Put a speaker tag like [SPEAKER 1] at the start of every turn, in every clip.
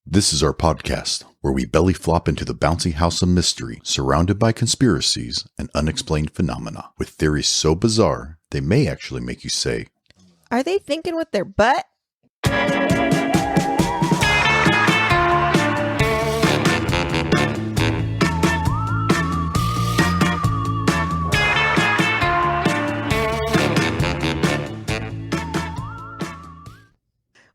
[SPEAKER 1] This is our podcast where we belly flop into the bouncy house of mystery, surrounded by conspiracies and unexplained phenomena, with theories so bizarre they may actually make you say,
[SPEAKER 2] "Are they thinking with their butt?"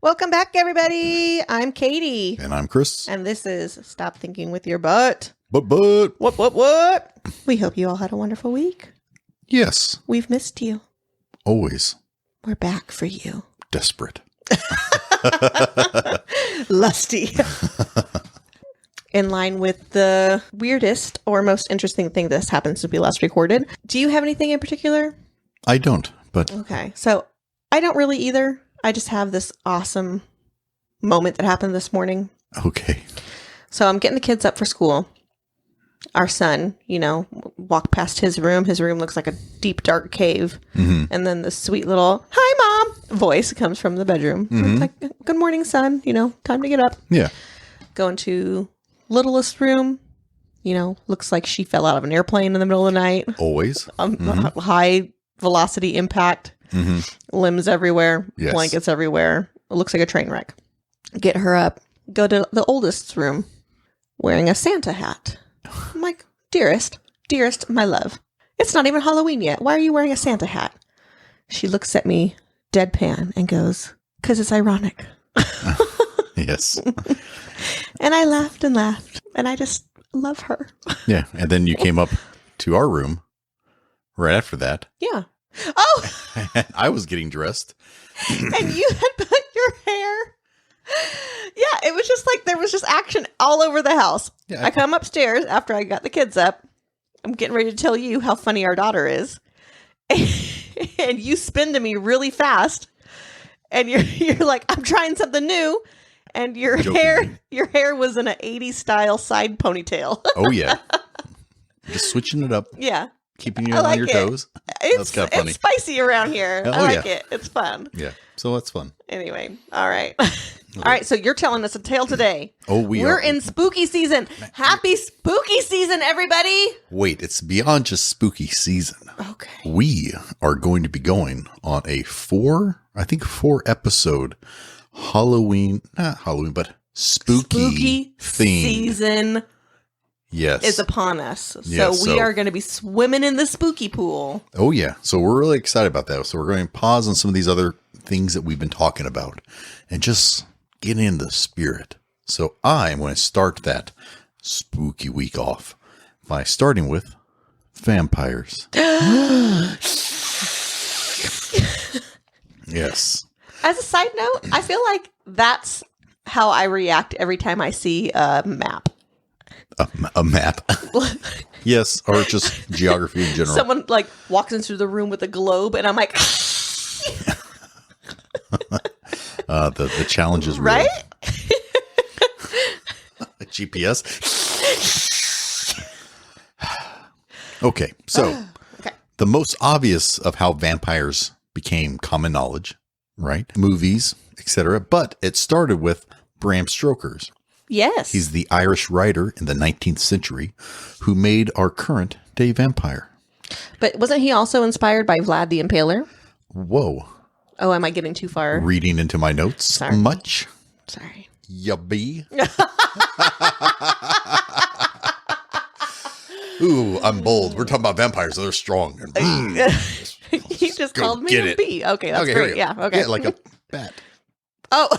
[SPEAKER 2] Welcome back, everybody. I'm Katie.
[SPEAKER 1] and I'm Chris.
[SPEAKER 2] And this is Stop Thinking with Your Butt.
[SPEAKER 1] But,
[SPEAKER 2] What? We hope you all had a wonderful week.
[SPEAKER 1] yes,
[SPEAKER 2] We've missed you.
[SPEAKER 1] always
[SPEAKER 2] We're back for you.
[SPEAKER 1] desperate.
[SPEAKER 2] Lusty. In line with the weirdest or most interesting thing that's happened since we last recorded. Do you have anything in particular?
[SPEAKER 1] I don't, but
[SPEAKER 2] Okay. So I don't really either. I just have this awesome moment that happened this morning.
[SPEAKER 1] okay.
[SPEAKER 2] So I'm getting the kids up for school. Our son, walk past his room. His room looks like a deep, dark cave.
[SPEAKER 1] Mm-hmm.
[SPEAKER 2] And then the sweet little, "Hi, Mom," voice comes from the bedroom.
[SPEAKER 1] Mm-hmm.
[SPEAKER 2] It's like, "Good morning, son. Time to get up."
[SPEAKER 1] Yeah.
[SPEAKER 2] Go into littlest room. Looks like she fell out of an airplane in the middle of the night.
[SPEAKER 1] Always.
[SPEAKER 2] High velocity impact.
[SPEAKER 1] Mm-hmm.
[SPEAKER 2] Limbs everywhere.
[SPEAKER 1] Yes.
[SPEAKER 2] Blankets everywhere. It looks like a train wreck. Get her up. Go to the oldest's room. Wearing a Santa hat. I'm like, dearest, my love. It's not even Halloween yet. Why are you wearing a Santa hat? She looks at me deadpan and goes, "'Cause it's ironic."
[SPEAKER 1] Yes.
[SPEAKER 2] And I laughed and laughed. And I just love her.
[SPEAKER 1] Yeah. And then you came up to our room right after that.
[SPEAKER 2] Yeah. Oh,
[SPEAKER 1] And I was getting dressed.
[SPEAKER 2] and you had put your hair. Yeah, it was just like there was just action all over the house.
[SPEAKER 1] Yeah.
[SPEAKER 2] I come upstairs after I got the kids up. I'm getting ready to tell you how funny our daughter is. And you spin to me really fast. And you're like, "I'm trying something new." And your hair was in an 80s style side ponytail.
[SPEAKER 1] Oh, yeah. Just switching it up,
[SPEAKER 2] Yeah.
[SPEAKER 1] keeping you
[SPEAKER 2] I
[SPEAKER 1] on
[SPEAKER 2] like
[SPEAKER 1] your
[SPEAKER 2] it.
[SPEAKER 1] toes. That's kind of funny.
[SPEAKER 2] It's spicy around here.
[SPEAKER 1] Oh,
[SPEAKER 2] I like
[SPEAKER 1] yeah.
[SPEAKER 2] it. It's fun.
[SPEAKER 1] Yeah. So that's fun.
[SPEAKER 2] Anyway, all right. All right, so you're telling us a tale today.
[SPEAKER 1] Oh,
[SPEAKER 2] We're in spooky season. Happy spooky season, everybody.
[SPEAKER 1] Wait, it's beyond just spooky season.
[SPEAKER 2] Okay.
[SPEAKER 1] We are going to be going on a 4 episode not Halloween, but spooky theme.
[SPEAKER 2] Season
[SPEAKER 1] Yes.
[SPEAKER 2] is upon us.
[SPEAKER 1] Yeah,
[SPEAKER 2] So we are going to be swimming in the spooky pool.
[SPEAKER 1] Oh, yeah. So we're really excited about that. So we're going to pause on some of these other things that we've been talking about and just get in the spirit. So I'm going to start that spooky week off by starting with vampires. Yes.
[SPEAKER 2] As a side note, I feel like that's how I react every time I see a map.
[SPEAKER 1] A map. Yes. Or just geography in general.
[SPEAKER 2] Someone walks into the room with a globe and I'm like,
[SPEAKER 1] The challenge is real.
[SPEAKER 2] right?
[SPEAKER 1] GPS. Okay, so
[SPEAKER 2] Okay.
[SPEAKER 1] the most obvious of how vampires became common knowledge, right? Movies, etc. But it started with Bram Stoker's.
[SPEAKER 2] Yes.
[SPEAKER 1] He's the Irish writer in the 19th century who made our current day vampire.
[SPEAKER 2] But wasn't he also inspired by Vlad the Impaler?
[SPEAKER 1] Whoa.
[SPEAKER 2] Oh, am I getting too far?
[SPEAKER 1] Reading into my notes
[SPEAKER 2] Sorry.
[SPEAKER 1] much?
[SPEAKER 2] Sorry.
[SPEAKER 1] Yubby. Ooh, I'm bold. We're talking about vampires, so they're strong.
[SPEAKER 2] He just
[SPEAKER 1] Go
[SPEAKER 2] called me
[SPEAKER 1] get
[SPEAKER 2] a
[SPEAKER 1] it.
[SPEAKER 2] bee. Okay, that's
[SPEAKER 1] Okay, here
[SPEAKER 2] great.
[SPEAKER 1] we go.
[SPEAKER 2] Yeah, okay.
[SPEAKER 1] Yeah, like a bat.
[SPEAKER 2] Oh,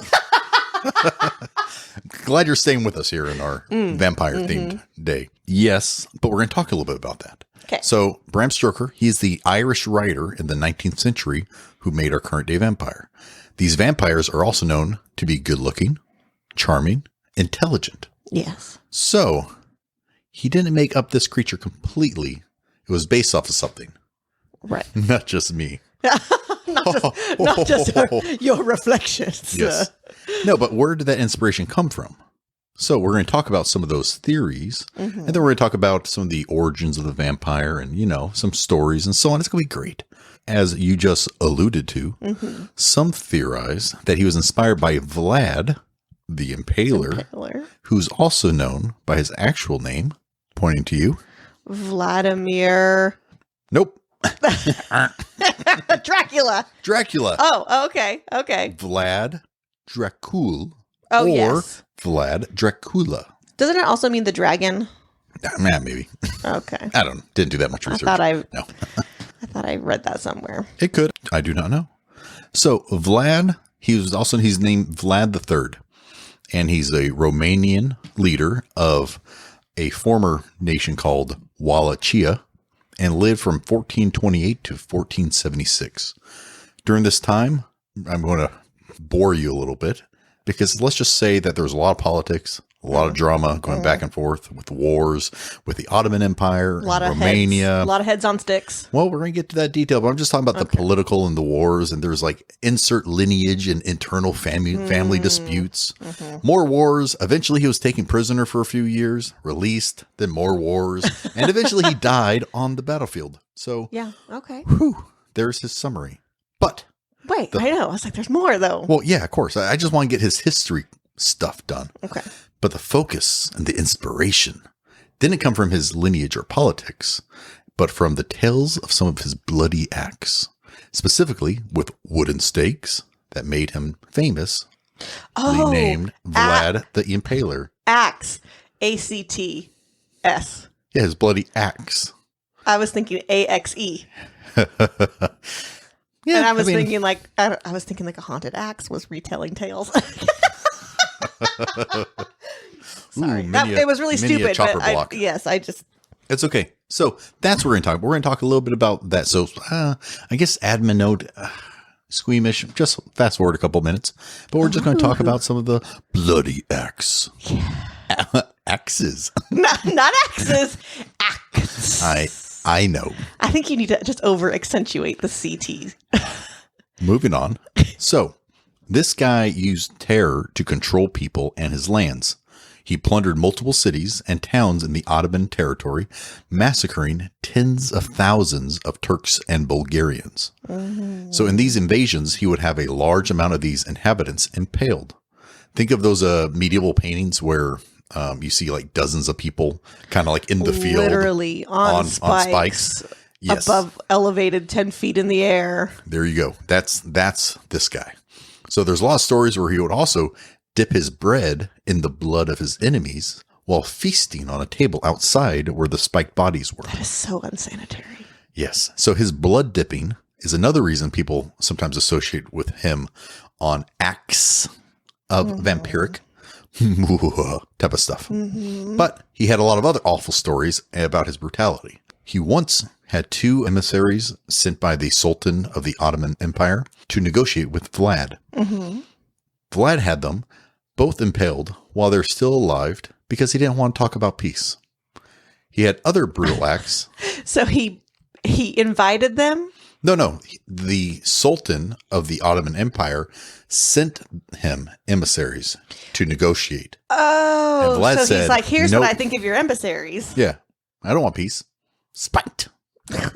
[SPEAKER 1] Glad you're staying with us here in our vampire-themed day. Yes, but we're going to talk a little bit about that.
[SPEAKER 2] okay.
[SPEAKER 1] So, Bram Stoker, he is the Irish writer in the 19th century who made our current day vampire. These vampires are also known to be good-looking, charming, intelligent.
[SPEAKER 2] Yes.
[SPEAKER 1] So, he didn't make up this creature completely. It was based off of something.
[SPEAKER 2] Right.
[SPEAKER 1] Not just me.
[SPEAKER 2] Not just your reflections.
[SPEAKER 1] Yes. No, but where did that inspiration come from? So we're going to talk about some of those theories, and then we're going to talk about some of the origins of the vampire and, some stories and so on. It's going to be great. As you just alluded to, some theorize that he was inspired by Vlad the Impaler, who's also known by his actual name, pointing to you.
[SPEAKER 2] Vladimir.
[SPEAKER 1] Nope.
[SPEAKER 2] Dracula. Oh, okay.
[SPEAKER 1] Vlad Dracul.
[SPEAKER 2] Oh,
[SPEAKER 1] or
[SPEAKER 2] yes.
[SPEAKER 1] Vlad Dracula.
[SPEAKER 2] Doesn't it also mean the dragon?
[SPEAKER 1] Maybe.
[SPEAKER 2] Okay.
[SPEAKER 1] I don't know. Didn't do that much research.
[SPEAKER 2] No. I thought I read that somewhere.
[SPEAKER 1] It could. I do not know. So Vlad, he's named Vlad III, and he's a Romanian leader of a former nation called Wallachia, and lived from 1428 to 1476. During this time, I'm going to bore you a little bit, because let's just say that there's a lot of politics, a lot of drama going back and forth with wars, with the Ottoman Empire, Romania.
[SPEAKER 2] A lot of heads on sticks.
[SPEAKER 1] Well, we're going to get to that detail, but I'm just talking about the political and the wars, and there's like insert lineage and internal family disputes. More wars. Eventually, he was taken prisoner for a few years, released, then more wars, and eventually he died on the battlefield. So,
[SPEAKER 2] yeah, okay.
[SPEAKER 1] There's his summary. But
[SPEAKER 2] wait, I know. I was like, there's more though.
[SPEAKER 1] Well, yeah, of course. I just want to get his history stuff done.
[SPEAKER 2] Okay.
[SPEAKER 1] But the focus and the inspiration didn't come from his lineage or politics, but from the tales of some of his bloody acts, specifically with wooden stakes that made him famous. Named Vlad the Impaler.
[SPEAKER 2] Axe. A-C-T-S.
[SPEAKER 1] Yeah, his bloody axe.
[SPEAKER 2] I was thinking A-X-E.
[SPEAKER 1] Yeah,
[SPEAKER 2] and I was thinking like a haunted axe was retelling tales. Sorry, it was really stupid. But
[SPEAKER 1] It's okay. So that's what we're going to talk. We're going to talk a little bit about that. So I guess admin note, squeamish. Just fast forward a couple minutes, but we're just going to talk about some of the bloody axe. Yeah. Axes.
[SPEAKER 2] Not axes. Axe.
[SPEAKER 1] I know.
[SPEAKER 2] I think you need to just over accentuate the CT.
[SPEAKER 1] Moving on. So this guy used terror to control people and his lands. He plundered multiple cities and towns in the Ottoman territory, massacring tens of thousands of Turks and Bulgarians. So in these invasions, he would have a large amount of these inhabitants impaled. Think of those medieval paintings where you see like dozens of people kind of like in the field.
[SPEAKER 2] Literally on spikes. Yes. Above elevated 10 feet in the air.
[SPEAKER 1] There you go. That's this guy. So there's a lot of stories where he would also dip his bread in the blood of his enemies while feasting on a table outside where the spiked bodies were.
[SPEAKER 2] That is so unsanitary.
[SPEAKER 1] Yes. So his blood dipping is another reason people sometimes associate with him on acts of vampiric type of stuff. But he had a lot of other awful stories about his brutality. He once had 2 emissaries sent by the Sultan of the Ottoman Empire to negotiate with Vlad. Vlad had them both impaled while they're still alive because he didn't want to talk about peace. He had other brutal acts.
[SPEAKER 2] So he invited them?
[SPEAKER 1] No. The Sultan of the Ottoman Empire sent him emissaries to negotiate.
[SPEAKER 2] Oh,
[SPEAKER 1] and Vlad
[SPEAKER 2] so
[SPEAKER 1] said,
[SPEAKER 2] he's like, here's
[SPEAKER 1] nope.
[SPEAKER 2] what I think of your emissaries.
[SPEAKER 1] Yeah, I don't want peace. Spiked.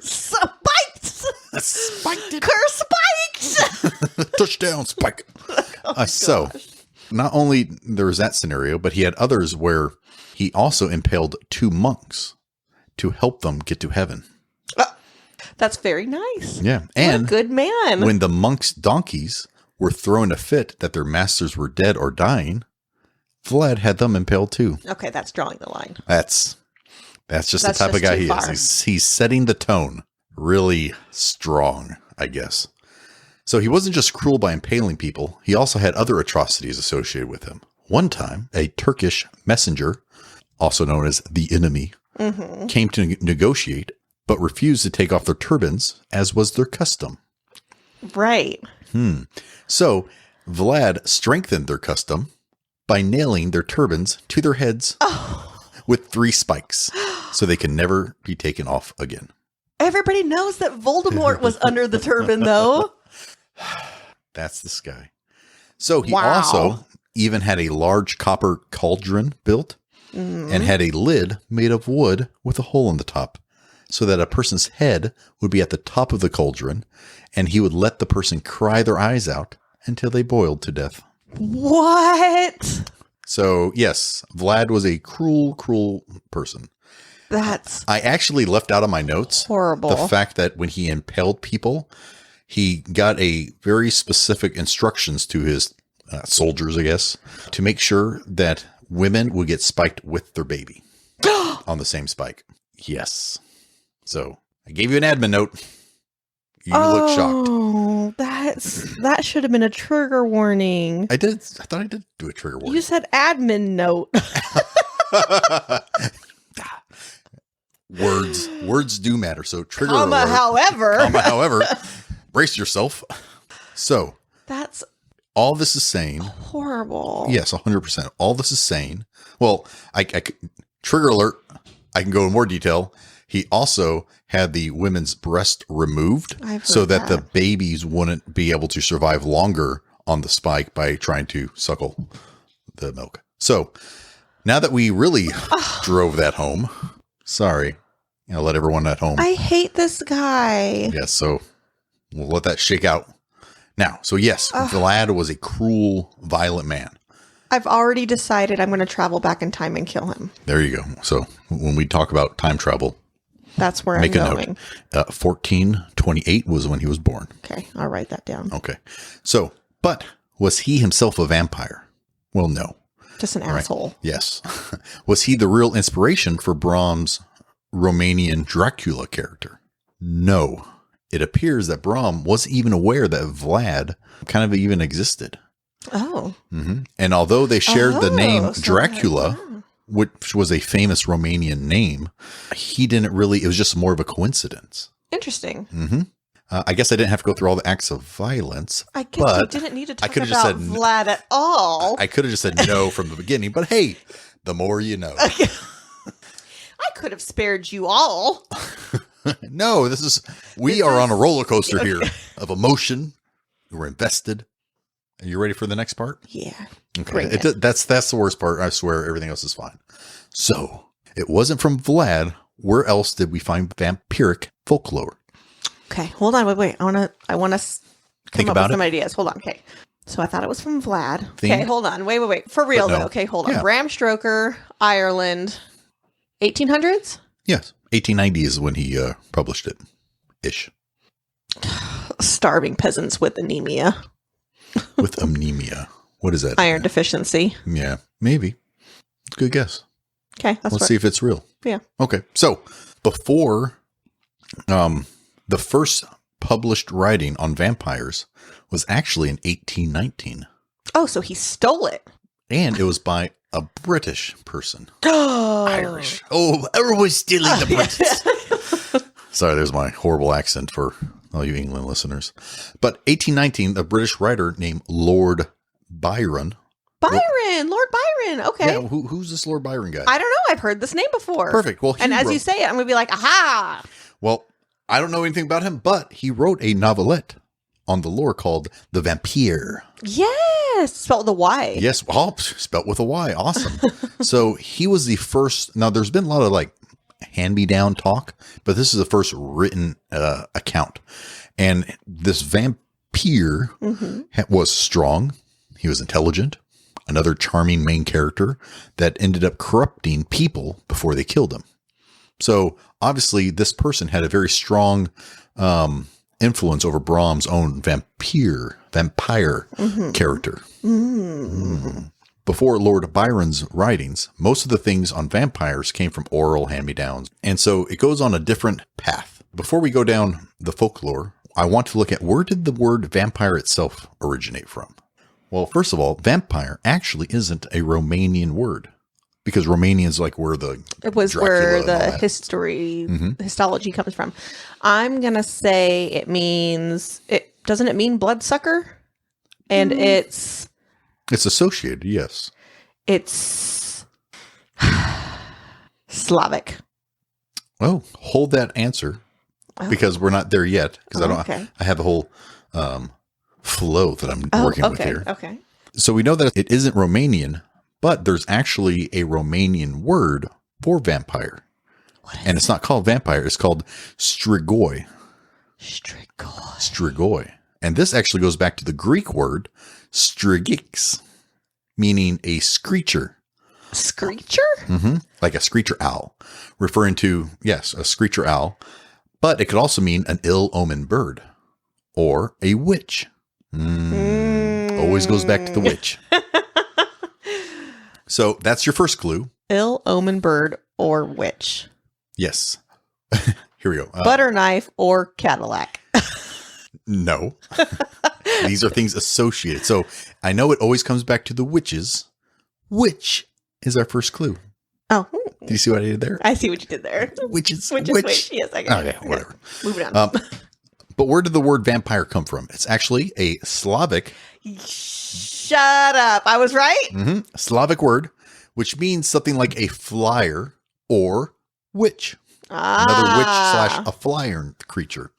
[SPEAKER 2] Spiked.
[SPEAKER 1] Spiked it.
[SPEAKER 2] Curse spiked.
[SPEAKER 1] Touchdown, spike. So, not only there was that scenario, but he had others where he also impaled 2 monks to help them get to heaven.
[SPEAKER 2] That's very nice.
[SPEAKER 1] Yeah. And
[SPEAKER 2] what a good man.
[SPEAKER 1] When the monks' donkeys were throwing a fit that their masters were dead or dying, Vlad had them impaled too.
[SPEAKER 2] Okay, that's drawing the line.
[SPEAKER 1] That's just the type of guy he is. He's setting the tone really strong, I guess. So he wasn't just cruel by impaling people. He also had other atrocities associated with him. One time, a Turkish messenger, also known as the enemy, came to negotiate, but refused to take off their turbans, as was their custom.
[SPEAKER 2] Right.
[SPEAKER 1] So Vlad strengthened their custom by nailing their turbans to their heads with 3 spikes, so they can never be taken off again.
[SPEAKER 2] Everybody knows that Voldemort was under the turban, though.
[SPEAKER 1] That's this guy. So he also even had a large copper cauldron built and had a lid made of wood with a hole in the top, so that a person's head would be at the top of the cauldron, and he would let the person cry their eyes out until they boiled to death.
[SPEAKER 2] What?
[SPEAKER 1] So, yes, Vlad was a cruel, cruel person.
[SPEAKER 2] That's
[SPEAKER 1] I actually left out of my notes
[SPEAKER 2] horrible.
[SPEAKER 1] the fact that when he impaled people, he got a very specific instructions to his soldiers, I guess, to make sure that women would get spiked with their baby on the same spike. Yes. So I gave you an admin note. You look shocked.
[SPEAKER 2] Oh, that should have been a trigger warning.
[SPEAKER 1] I did. I thought I did do a trigger warning.
[SPEAKER 2] You said admin note.
[SPEAKER 1] Words do matter. So trigger
[SPEAKER 2] Comma,
[SPEAKER 1] alert.
[SPEAKER 2] however.
[SPEAKER 1] Brace yourself. So
[SPEAKER 2] That's
[SPEAKER 1] all this is saying,
[SPEAKER 2] horrible.
[SPEAKER 1] yes, 100%. All this is saying, well, I trigger alert. I can go in more detail. He also had the women's breast removed so that the babies wouldn't be able to survive longer on the spike by trying to suckle the milk. So now that we really drove that home, sorry, let everyone at home.
[SPEAKER 2] I hate this guy.
[SPEAKER 1] Yes, so we'll let that shake out. Now, so yes, Vlad was a cruel, violent man.
[SPEAKER 2] I've already decided I'm going to travel back in time and kill him.
[SPEAKER 1] There you go. So when we talk about time travel,
[SPEAKER 2] that's where
[SPEAKER 1] make
[SPEAKER 2] I'm
[SPEAKER 1] a
[SPEAKER 2] going.
[SPEAKER 1] note. 1428 was when he was born.
[SPEAKER 2] Okay, I'll write that down.
[SPEAKER 1] Okay. So, but was he himself a vampire? Well, no.
[SPEAKER 2] Just an asshole.
[SPEAKER 1] Yes. Was he the real inspiration for Brahms' Romanian Dracula character? No. It appears that Brahm wasn't even aware that Vlad kind of even existed.
[SPEAKER 2] Oh.
[SPEAKER 1] Mm-hmm. And although they shared the name
[SPEAKER 2] so
[SPEAKER 1] Dracula, which was a famous Romanian name, he didn't really, it was just more of a coincidence.
[SPEAKER 2] Interesting.
[SPEAKER 1] Mm-hmm. I guess I didn't have to go through all the acts of violence.
[SPEAKER 2] I guess you didn't need to talk about
[SPEAKER 1] just said,
[SPEAKER 2] Vlad at all.
[SPEAKER 1] I could have just said no from the beginning, but hey, the more you know.
[SPEAKER 2] I could have spared you all.
[SPEAKER 1] No, we are on a roller coaster here of emotion. We're invested. Are you ready for the next part?
[SPEAKER 2] Yeah.
[SPEAKER 1] Okay. That's the worst part. I swear everything else is fine. So it wasn't from Vlad. Where else did we find vampiric folklore?
[SPEAKER 2] Okay. Hold on. Wait. I want to
[SPEAKER 1] Think
[SPEAKER 2] come up
[SPEAKER 1] about
[SPEAKER 2] with some
[SPEAKER 1] it.
[SPEAKER 2] ideas. Hold on. Okay. So I thought it was from Vlad.
[SPEAKER 1] Think.
[SPEAKER 2] Okay. Hold on. Wait. For real
[SPEAKER 1] no.
[SPEAKER 2] though. Okay. Hold on.
[SPEAKER 1] Yeah.
[SPEAKER 2] Bram Stoker, Ireland, 1800s?
[SPEAKER 1] Yes. 1890 is when he published it. Ish.
[SPEAKER 2] Starving peasants with anemia.
[SPEAKER 1] With anemia. What is that?
[SPEAKER 2] Iron deficiency.
[SPEAKER 1] Yeah. Maybe. Good guess.
[SPEAKER 2] Okay.
[SPEAKER 1] Let's see if it's real.
[SPEAKER 2] Yeah.
[SPEAKER 1] Okay. So before the first published writing on vampires was actually in 1819.
[SPEAKER 2] Oh, so he stole it.
[SPEAKER 1] And it was by a British person.
[SPEAKER 2] Oh.
[SPEAKER 1] Irish. Oh, everyone's stealing the Brits. Sorry, there's my horrible accent for all you England listeners. But 1819, a British writer named Lord Byron.
[SPEAKER 2] Lord Byron. Okay.
[SPEAKER 1] Yeah, who's this Lord Byron guy?
[SPEAKER 2] I don't know. I've heard this name before.
[SPEAKER 1] Perfect. Well,
[SPEAKER 2] and as you say it, I'm going to be like, aha.
[SPEAKER 1] Well, I don't know anything about him, but he wrote a novelette on the lore called The Vampire.
[SPEAKER 2] Yes. Spelled with a Y.
[SPEAKER 1] Yes. Oh, spelt with a Y. Awesome. So he was the first. Now, there's been a lot of like hand-me-down talk, but this is the first written account. And this vampire was strong. He was intelligent. Another charming main character that ended up corrupting people before they killed him. So obviously this person had a very strong influence over Brahms' own vampire character. Before Lord Byron's writings, most of the things on vampires came from oral hand-me-downs. And so it goes on a different path. Before we go down the folklore, I want to look at where did the word vampire itself originate from? Well, first of all, vampire actually isn't a Romanian word because Romania is like where the
[SPEAKER 2] it was
[SPEAKER 1] Dracula
[SPEAKER 2] where the
[SPEAKER 1] and all that.
[SPEAKER 2] histology comes from. I'm gonna say it means it. Doesn't it mean bloodsucker? And it's
[SPEAKER 1] associated. Yes,
[SPEAKER 2] it's Slavic.
[SPEAKER 1] Oh, hold that answer because we're not there yet. Because I have a whole flow that I'm working with here.
[SPEAKER 2] Okay.
[SPEAKER 1] So we know that it isn't Romanian, but there's actually a Romanian word for vampire. And it's not called vampire. It's called strigoi. Strigoi. And this actually goes back to the Greek word Strigix, meaning a screecher.
[SPEAKER 2] Screecher?
[SPEAKER 1] Like a screecher owl, referring to, yes, a screecher owl. But it could also mean an ill-omened bird or a witch. Always goes back to the witch. So that's your first clue.
[SPEAKER 2] Ill-omened bird or witch.
[SPEAKER 1] Yes. Here we go.
[SPEAKER 2] Butter knife or Cadillac.
[SPEAKER 1] No. These are things associated. So I know it always comes back to the witches, which is our first clue.
[SPEAKER 2] Oh.
[SPEAKER 1] Do you see what I did there?
[SPEAKER 2] I see what you did there.
[SPEAKER 1] Witches.
[SPEAKER 2] Witch. Yes, I got it.
[SPEAKER 1] Okay, whatever.
[SPEAKER 2] Moving on.
[SPEAKER 1] But where did the word vampire come from? It's actually a Slavic.
[SPEAKER 2] Shut up. I was right?
[SPEAKER 1] Slavic word, which means something like a flyer or witch. Another witch / a flyer creature.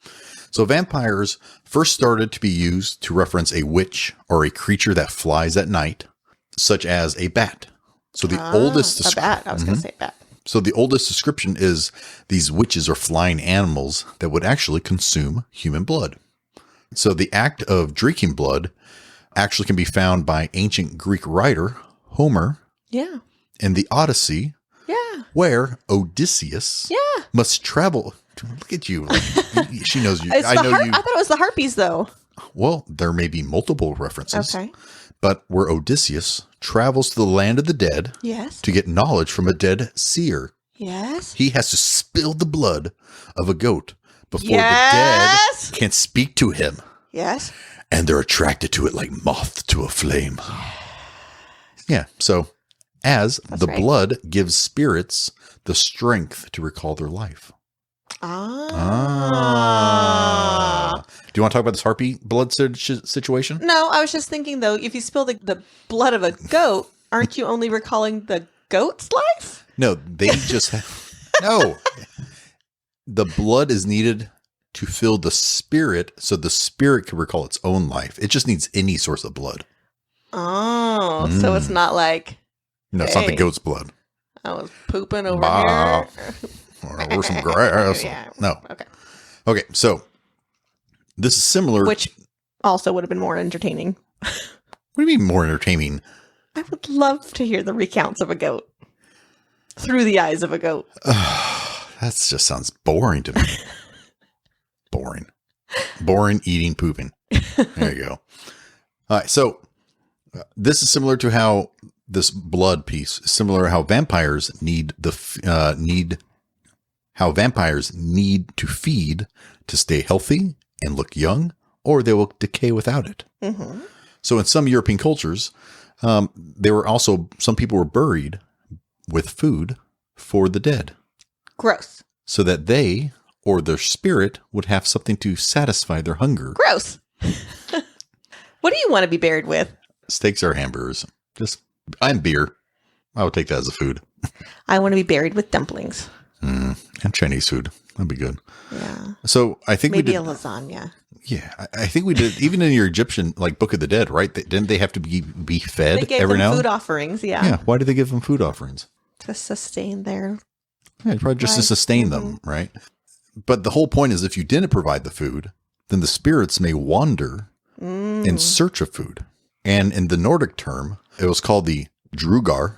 [SPEAKER 1] So vampires first started to be used to reference a witch or a creature that flies at night, such as a bat. So the oldest
[SPEAKER 2] a bat. I was going to say bat.
[SPEAKER 1] So the oldest description is these witches are flying animals that would actually consume human blood. So the act of drinking blood actually can be found by ancient Greek writer Homer.
[SPEAKER 2] Yeah.
[SPEAKER 1] In the Odyssey.
[SPEAKER 2] Yeah.
[SPEAKER 1] Where Odysseus must travel. Look at you. Like, she knows you.
[SPEAKER 2] I thought it was the harpies, though.
[SPEAKER 1] Well, there may be multiple references.
[SPEAKER 2] Okay.
[SPEAKER 1] But where Odysseus travels to the land of the dead to get knowledge from a dead seer.
[SPEAKER 2] Yes.
[SPEAKER 1] He has to spill the blood of a goat before the dead can speak to him.
[SPEAKER 2] Yes.
[SPEAKER 1] And they're attracted to it like moth to a flame. Yeah. So as the blood gives spirits the strength to recall their life. Do you want to talk about this harpy blood situation?
[SPEAKER 2] No, I was just thinking, though, if you spill the blood of a goat, aren't you only recalling the goat's life?
[SPEAKER 1] No, they just no. The blood is needed to fill the spirit so the spirit can recall its own life. It just needs any source of blood.
[SPEAKER 2] Oh, so it's not like...
[SPEAKER 1] No, it's not the goat's blood.
[SPEAKER 2] I was pooping over here.
[SPEAKER 1] Or some grass. No. Okay, so this is similar.
[SPEAKER 2] Which also would have been more entertaining.
[SPEAKER 1] What do you mean more entertaining?
[SPEAKER 2] I would love to hear the recounts of a goat. Through the eyes of a goat.
[SPEAKER 1] That just sounds boring to me. Boring. Boring, eating, pooping. There you go. All right, so this is similar to how this blood piece is similar to how vampires need to feed to stay healthy and look young, or they will decay without it. So in some European cultures, some people were buried with food for the dead.
[SPEAKER 2] Gross.
[SPEAKER 1] So that they or their spirit would have something to satisfy their hunger.
[SPEAKER 2] Gross. What do you want to be buried with?
[SPEAKER 1] Steaks or hamburgers. And beer. I would take that as a food.
[SPEAKER 2] I want to be buried with dumplings.
[SPEAKER 1] And Chinese food. That'd be good.
[SPEAKER 2] Yeah.
[SPEAKER 1] So I think
[SPEAKER 2] maybe a lasagna.
[SPEAKER 1] Yeah, I think we did. Even in your Egyptian Book of the Dead, right? Didn't they have to be fed
[SPEAKER 2] they gave
[SPEAKER 1] every
[SPEAKER 2] them
[SPEAKER 1] now?
[SPEAKER 2] Food offerings. Yeah.
[SPEAKER 1] Yeah. Why did they give them food offerings?
[SPEAKER 2] To sustain their.
[SPEAKER 1] Yeah, probably just to sustain them, right? But the whole point is, if you didn't provide the food, then the spirits may wander in search of food. And in the Nordic term, it was called the Drugar.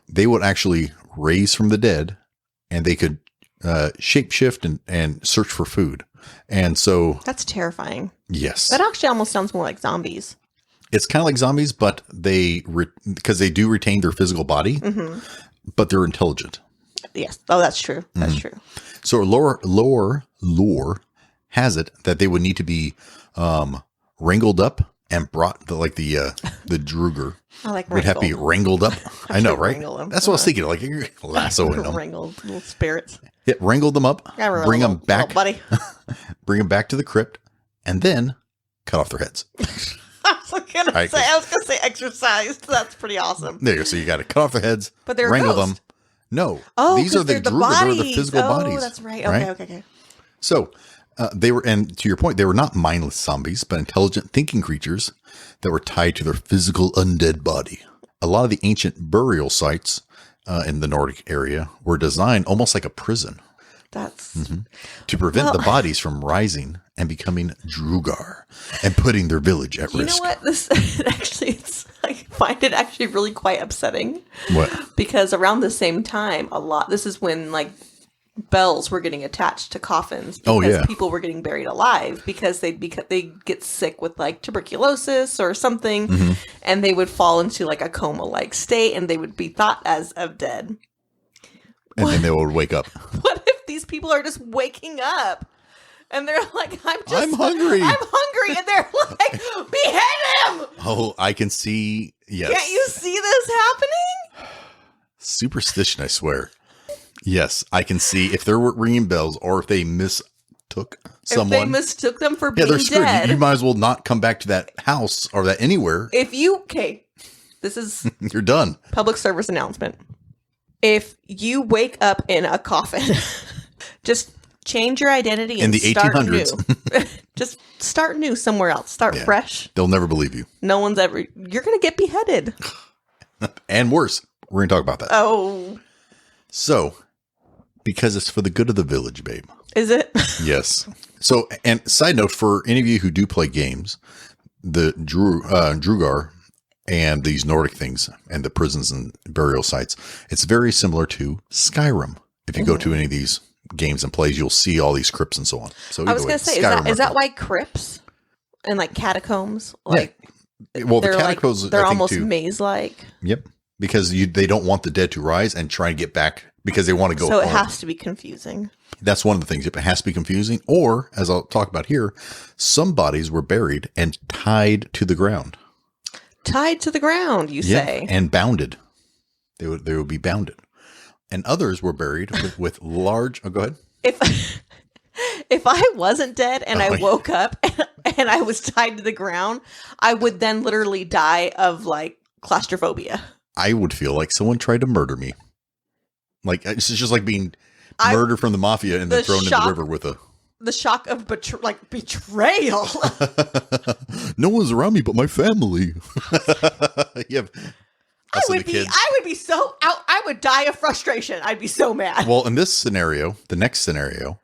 [SPEAKER 1] They would actually raise from the dead, and they could shapeshift and search for food. And so...
[SPEAKER 2] That's terrifying.
[SPEAKER 1] Yes.
[SPEAKER 2] That actually almost sounds more like zombies.
[SPEAKER 1] It's kind of like zombies, but because they do retain their physical body, but they're intelligent.
[SPEAKER 2] Yes. Oh, that's true. That's true.
[SPEAKER 1] So lore has it that they would need to be wrangled up and brought the Drugar.
[SPEAKER 2] I like
[SPEAKER 1] would have to be wrangled up. I know, right?
[SPEAKER 2] Them.
[SPEAKER 1] That's what I was thinking. Like you're lassoing them.
[SPEAKER 2] Wrangled little spirits.
[SPEAKER 1] Yeah, wrangle them up. Bring them back,
[SPEAKER 2] buddy.
[SPEAKER 1] Bring them back to the crypt, and then cut off their heads.
[SPEAKER 2] I was gonna say exercised. That's pretty awesome.
[SPEAKER 1] There you go. So you got to cut off their heads,
[SPEAKER 2] but they're
[SPEAKER 1] wrangle them. No.
[SPEAKER 2] Oh,
[SPEAKER 1] these are the Drugas. They're the physical bodies.
[SPEAKER 2] Oh, that's right. Okay.
[SPEAKER 1] So they were, and to your point, they were not mindless zombies, but intelligent thinking creatures that were tied to their physical undead body. A lot of the ancient burial sites in the Nordic area were designed almost like a prison
[SPEAKER 2] That's
[SPEAKER 1] to prevent the bodies from rising and becoming Drugar and putting their village at risk.
[SPEAKER 2] You know what? This actually, I find it actually really quite upsetting.
[SPEAKER 1] What?
[SPEAKER 2] Because around the same time, this is when like bells were getting attached to coffins because people were getting buried alive because they get sick with like tuberculosis or something, and they would fall into like a coma-like state, and they would be thought as of dead.
[SPEAKER 1] And then they would wake up.
[SPEAKER 2] What if these people are just waking up and they're like, I'm
[SPEAKER 1] hungry.
[SPEAKER 2] I'm hungry. And they're like, behead him.
[SPEAKER 1] Oh, I can see. Yes.
[SPEAKER 2] Can't you see this happening?
[SPEAKER 1] Superstition, I swear. Yes, I can see if they're ringing bells or if they mistook someone.
[SPEAKER 2] If they mistook them for being
[SPEAKER 1] they're screwed.
[SPEAKER 2] dead.
[SPEAKER 1] You might as well not come back to that house or that anywhere.
[SPEAKER 2] This is
[SPEAKER 1] you're done.
[SPEAKER 2] Public service announcement. If you wake up in a coffin, just change your identity and
[SPEAKER 1] in the
[SPEAKER 2] start
[SPEAKER 1] 1800s.
[SPEAKER 2] new. Just start new somewhere else. Start fresh.
[SPEAKER 1] They'll never believe you.
[SPEAKER 2] No one's ever. You're going to get beheaded.
[SPEAKER 1] And worse. We're going to talk about that.
[SPEAKER 2] Oh.
[SPEAKER 1] So, because it's for the good of the village, babe.
[SPEAKER 2] Is it?
[SPEAKER 1] Yes. So, and side note, for any of you who do play games, the Drugar and these Nordic things and the prisons and burial sites, it's very similar to Skyrim. If you go to any of these games and plays, you'll see all these crypts and so on. So
[SPEAKER 2] I was going to say, is that why crypts and like catacombs, like,
[SPEAKER 1] well, the catacombs,
[SPEAKER 2] like, they're almost maze-like.
[SPEAKER 1] Yep. Because they don't want the dead to rise and try and get back because they want to go.
[SPEAKER 2] So it has to be confusing.
[SPEAKER 1] That's one of the things. It has to be confusing. Or, as I'll talk about here, some bodies were buried and tied to the ground.
[SPEAKER 2] Tied to the ground, you say?
[SPEAKER 1] And bounded. They would be bounded. And others were buried with large... Oh, go ahead.
[SPEAKER 2] If I wasn't dead and I woke up and I was tied to the ground, I would then literally die of, like, claustrophobia.
[SPEAKER 1] I would feel like someone tried to murder me. Like, it's just like being murdered from the mafia and then thrown in the river with a...
[SPEAKER 2] The shock of betrayal.
[SPEAKER 1] No one's around me but my family.
[SPEAKER 2] I would be so out. I would die of frustration. I'd be so mad.
[SPEAKER 1] Well, in this scenario, the next scenario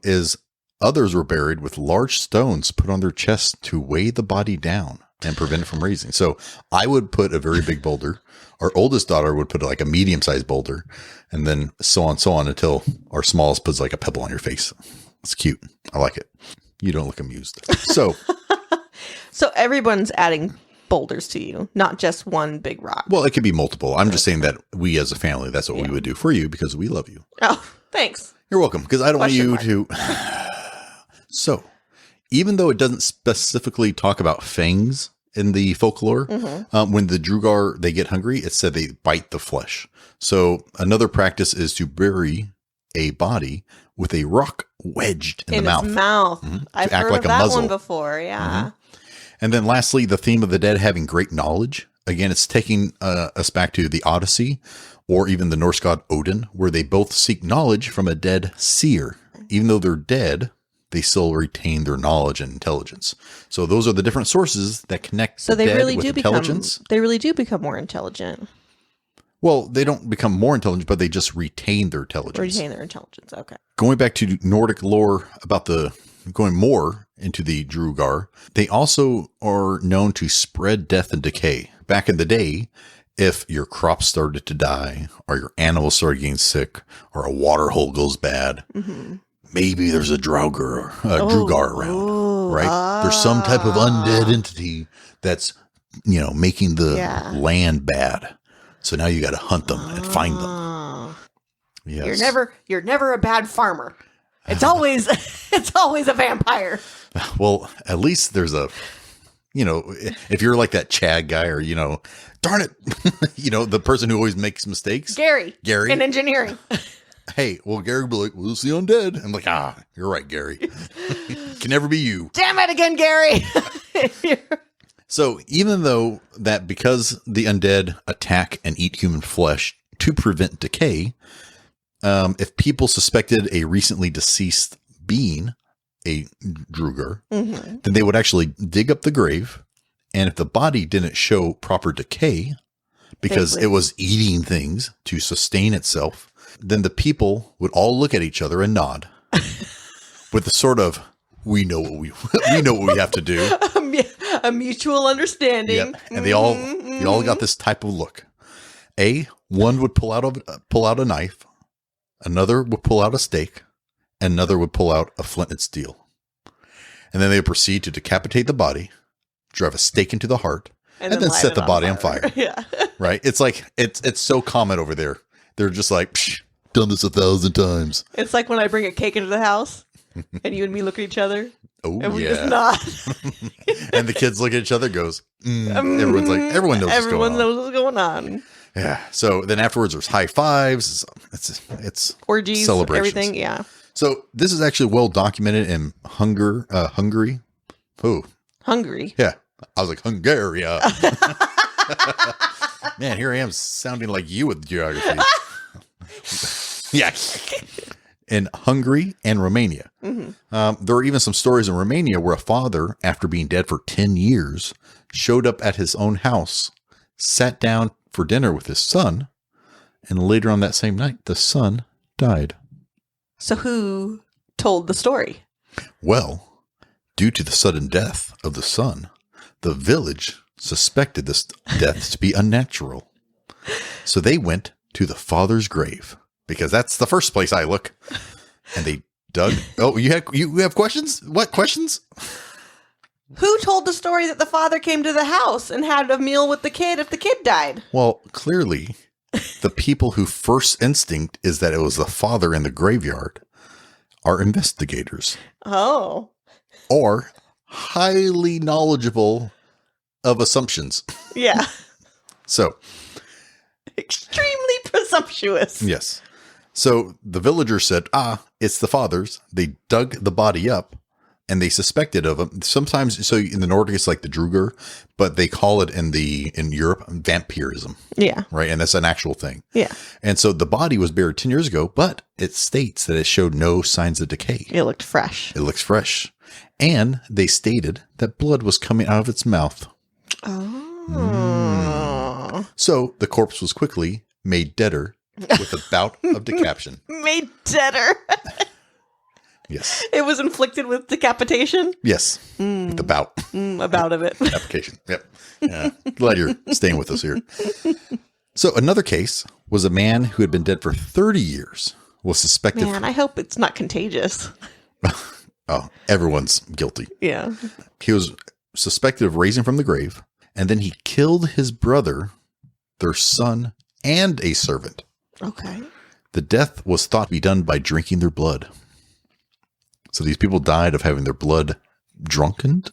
[SPEAKER 1] is others were buried with large stones put on their chests to weigh the body down and prevent it from raising. So I would put a very big boulder. Our oldest daughter would put like a medium-sized boulder, and then so on until our smallest puts like a pebble on your face. It's cute. I like it. You don't look amused. So,
[SPEAKER 2] so everyone's adding boulders to you, not just one big rock.
[SPEAKER 1] Well, it could be multiple. I'm just saying that we as a family, that's what we would do for you because we love you.
[SPEAKER 2] Oh, thanks.
[SPEAKER 1] You're welcome. Because I don't want you to. So, even though it doesn't specifically talk about fangs in the folklore, when the Drugar, they get hungry, it said they bite the flesh. So another practice is to bury a body with a rock wedged in the mouth.
[SPEAKER 2] Its mouth. I've heard of that one before. Yeah.
[SPEAKER 1] And then lastly, the theme of the dead having great knowledge. Again, it's taking us back to the Odyssey or even the Norse god Odin, where they both seek knowledge from a dead seer. Even though they're dead, they still retain their knowledge and intelligence. So those are the different sources that connect the dead with intelligence.
[SPEAKER 2] They really do become more intelligent.
[SPEAKER 1] Well, they don't become more intelligent, but they just retain their intelligence.
[SPEAKER 2] Retain their intelligence. Okay.
[SPEAKER 1] Going back to Nordic lore about going more into the Drugar, they also are known to spread death and decay. Back in the day, if your crops started to die or your animals started getting sick or a water hole goes bad, maybe there's a Drugar around, right? There's some type of undead entity that's, making the land bad. So now you got to hunt them and find them. Yes.
[SPEAKER 2] You're never a bad farmer. It's always a vampire.
[SPEAKER 1] Well, at least there's a, if you're like that Chad guy or, darn it, the person who always makes mistakes.
[SPEAKER 2] Gary. In engineering.
[SPEAKER 1] Hey, well, Gary will be like, well, it's the undead. I'm like, you're right, Gary. Can never be you.
[SPEAKER 2] Damn it again, Gary.
[SPEAKER 1] So even though that because the undead attack and eat human flesh to prevent decay, if people suspected a recently deceased being a Drugar, then they would actually dig up the grave. And if the body didn't show proper decay because it was eating things to sustain itself, Then the people would all look at each other and nod with the sort of, we know what we have to do.
[SPEAKER 2] A mutual understanding.
[SPEAKER 1] Yeah. And they all got this type of look. One would pull out a knife, another would pull out a stake, and another would pull out a flint and steel. And then they would proceed to decapitate the body, drive a stake into the heart, and then set the body on fire.
[SPEAKER 2] Yeah.
[SPEAKER 1] Right? It's like, it's so common over there. They're just like, done this 1,000 times.
[SPEAKER 2] It's like when I bring a cake into the house and you and me look at each other.
[SPEAKER 1] Oh,
[SPEAKER 2] and we
[SPEAKER 1] yeah.
[SPEAKER 2] just nod.
[SPEAKER 1] And the kids look at each other, goes, everyone's like, everyone knows
[SPEAKER 2] Everyone knows what's going on.
[SPEAKER 1] Yeah. So then afterwards there's high fives. It's
[SPEAKER 2] orgies,
[SPEAKER 1] celebrations.
[SPEAKER 2] Everything. Yeah.
[SPEAKER 1] So this is actually well documented in Hungary. Oh,
[SPEAKER 2] Hungary.
[SPEAKER 1] Yeah. I was like, Hungary. Man, here I am sounding like you with geography. Yeah. In Hungary and Romania. Mm-hmm. There are even some stories in Romania where a father, after being dead for 10 years, showed up at his own house, sat down for dinner with his son, and later on that same night, the son died.
[SPEAKER 2] So who told the story?
[SPEAKER 1] Well, due to the sudden death of the son, the village suspected this death to be unnatural. So they went to the father's grave, because that's the first place I look. And they dug. Oh, you have questions? What questions?
[SPEAKER 2] Who told the story that the father came to the house and had a meal with the kid if the kid died?
[SPEAKER 1] Well, clearly, the people whose first instinct is that it was the father in the graveyard are investigators.
[SPEAKER 2] Oh.
[SPEAKER 1] Or highly knowledgeable of assumptions.
[SPEAKER 2] Yeah.
[SPEAKER 1] So.
[SPEAKER 2] Extremely presumptuous.
[SPEAKER 1] Yes. So the villagers said, it's the father's. They dug the body up. And they suspected of him. Sometimes, so in the Nordic, it's like the Druger, but they call it in Europe vampirism.
[SPEAKER 2] Yeah.
[SPEAKER 1] Right. And that's an actual thing.
[SPEAKER 2] Yeah.
[SPEAKER 1] And so the body was buried 10 years ago, but it states that it showed no signs of decay.
[SPEAKER 2] It looked fresh.
[SPEAKER 1] It looks fresh. And they stated that blood was coming out of its mouth.
[SPEAKER 2] Oh.
[SPEAKER 1] So the corpse was quickly made deader with a bout of decapitation.
[SPEAKER 2] Made deader.
[SPEAKER 1] Yes.
[SPEAKER 2] It was inflicted with decapitation?
[SPEAKER 1] Yes. With the bout.
[SPEAKER 2] A bout of it.
[SPEAKER 1] Application. Yep. Yeah. Glad you're staying with us here. So another case was a man who had been dead for 30 years was suspected.
[SPEAKER 2] Man, I hope it's not contagious.
[SPEAKER 1] Oh, everyone's guilty.
[SPEAKER 2] Yeah.
[SPEAKER 1] He was suspected of raising from the grave, and then he killed his brother, their son, and a servant.
[SPEAKER 2] Okay.
[SPEAKER 1] The death was thought to be done by drinking their blood. So these people died of having their blood drinked.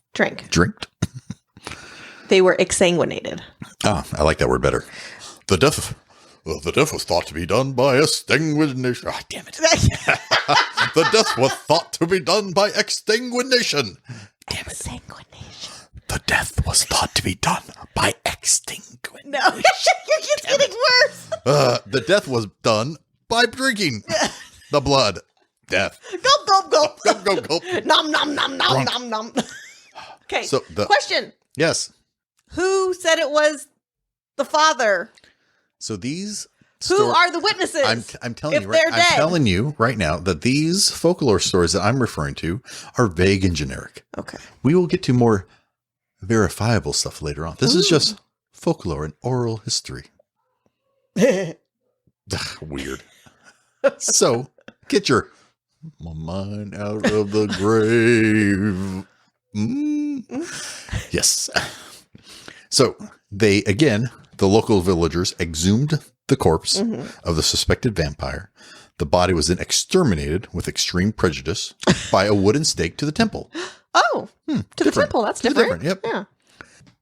[SPEAKER 2] They were exsanguinated.
[SPEAKER 1] I like that word better. The death was thought to be done by extinguishation. Oh, damn it. The death was thought to be done by extinguishation. Damn it.
[SPEAKER 2] Exsanguination.
[SPEAKER 1] The death was thought to be done by extinguishation.
[SPEAKER 2] No, it's getting worse.
[SPEAKER 1] The death was done by drinking the blood. Death.
[SPEAKER 2] Gulp, gulp, gulp.
[SPEAKER 1] Gulp, gulp, gulp.
[SPEAKER 2] Nom, nom, nom, nom, nom, nom. Okay,
[SPEAKER 1] So
[SPEAKER 2] question.
[SPEAKER 1] Yes.
[SPEAKER 2] Who said it was the father?
[SPEAKER 1] So these...
[SPEAKER 2] Who are the witnesses?
[SPEAKER 1] I'm telling
[SPEAKER 2] if
[SPEAKER 1] you, right,
[SPEAKER 2] they're dead?
[SPEAKER 1] I'm telling you right now that these folklore stories that I'm referring to are vague and generic.
[SPEAKER 2] Okay.
[SPEAKER 1] We will get to more verifiable stuff later on. This is just folklore and oral history. Weird. So, get your mind out of the grave. Yes. So, the local villagers exhumed the corpse of the suspected vampire. The body was then exterminated with extreme prejudice by a wooden stake to the temple.
[SPEAKER 2] Oh, to the temple. That's different.
[SPEAKER 1] Yep.
[SPEAKER 2] Yeah.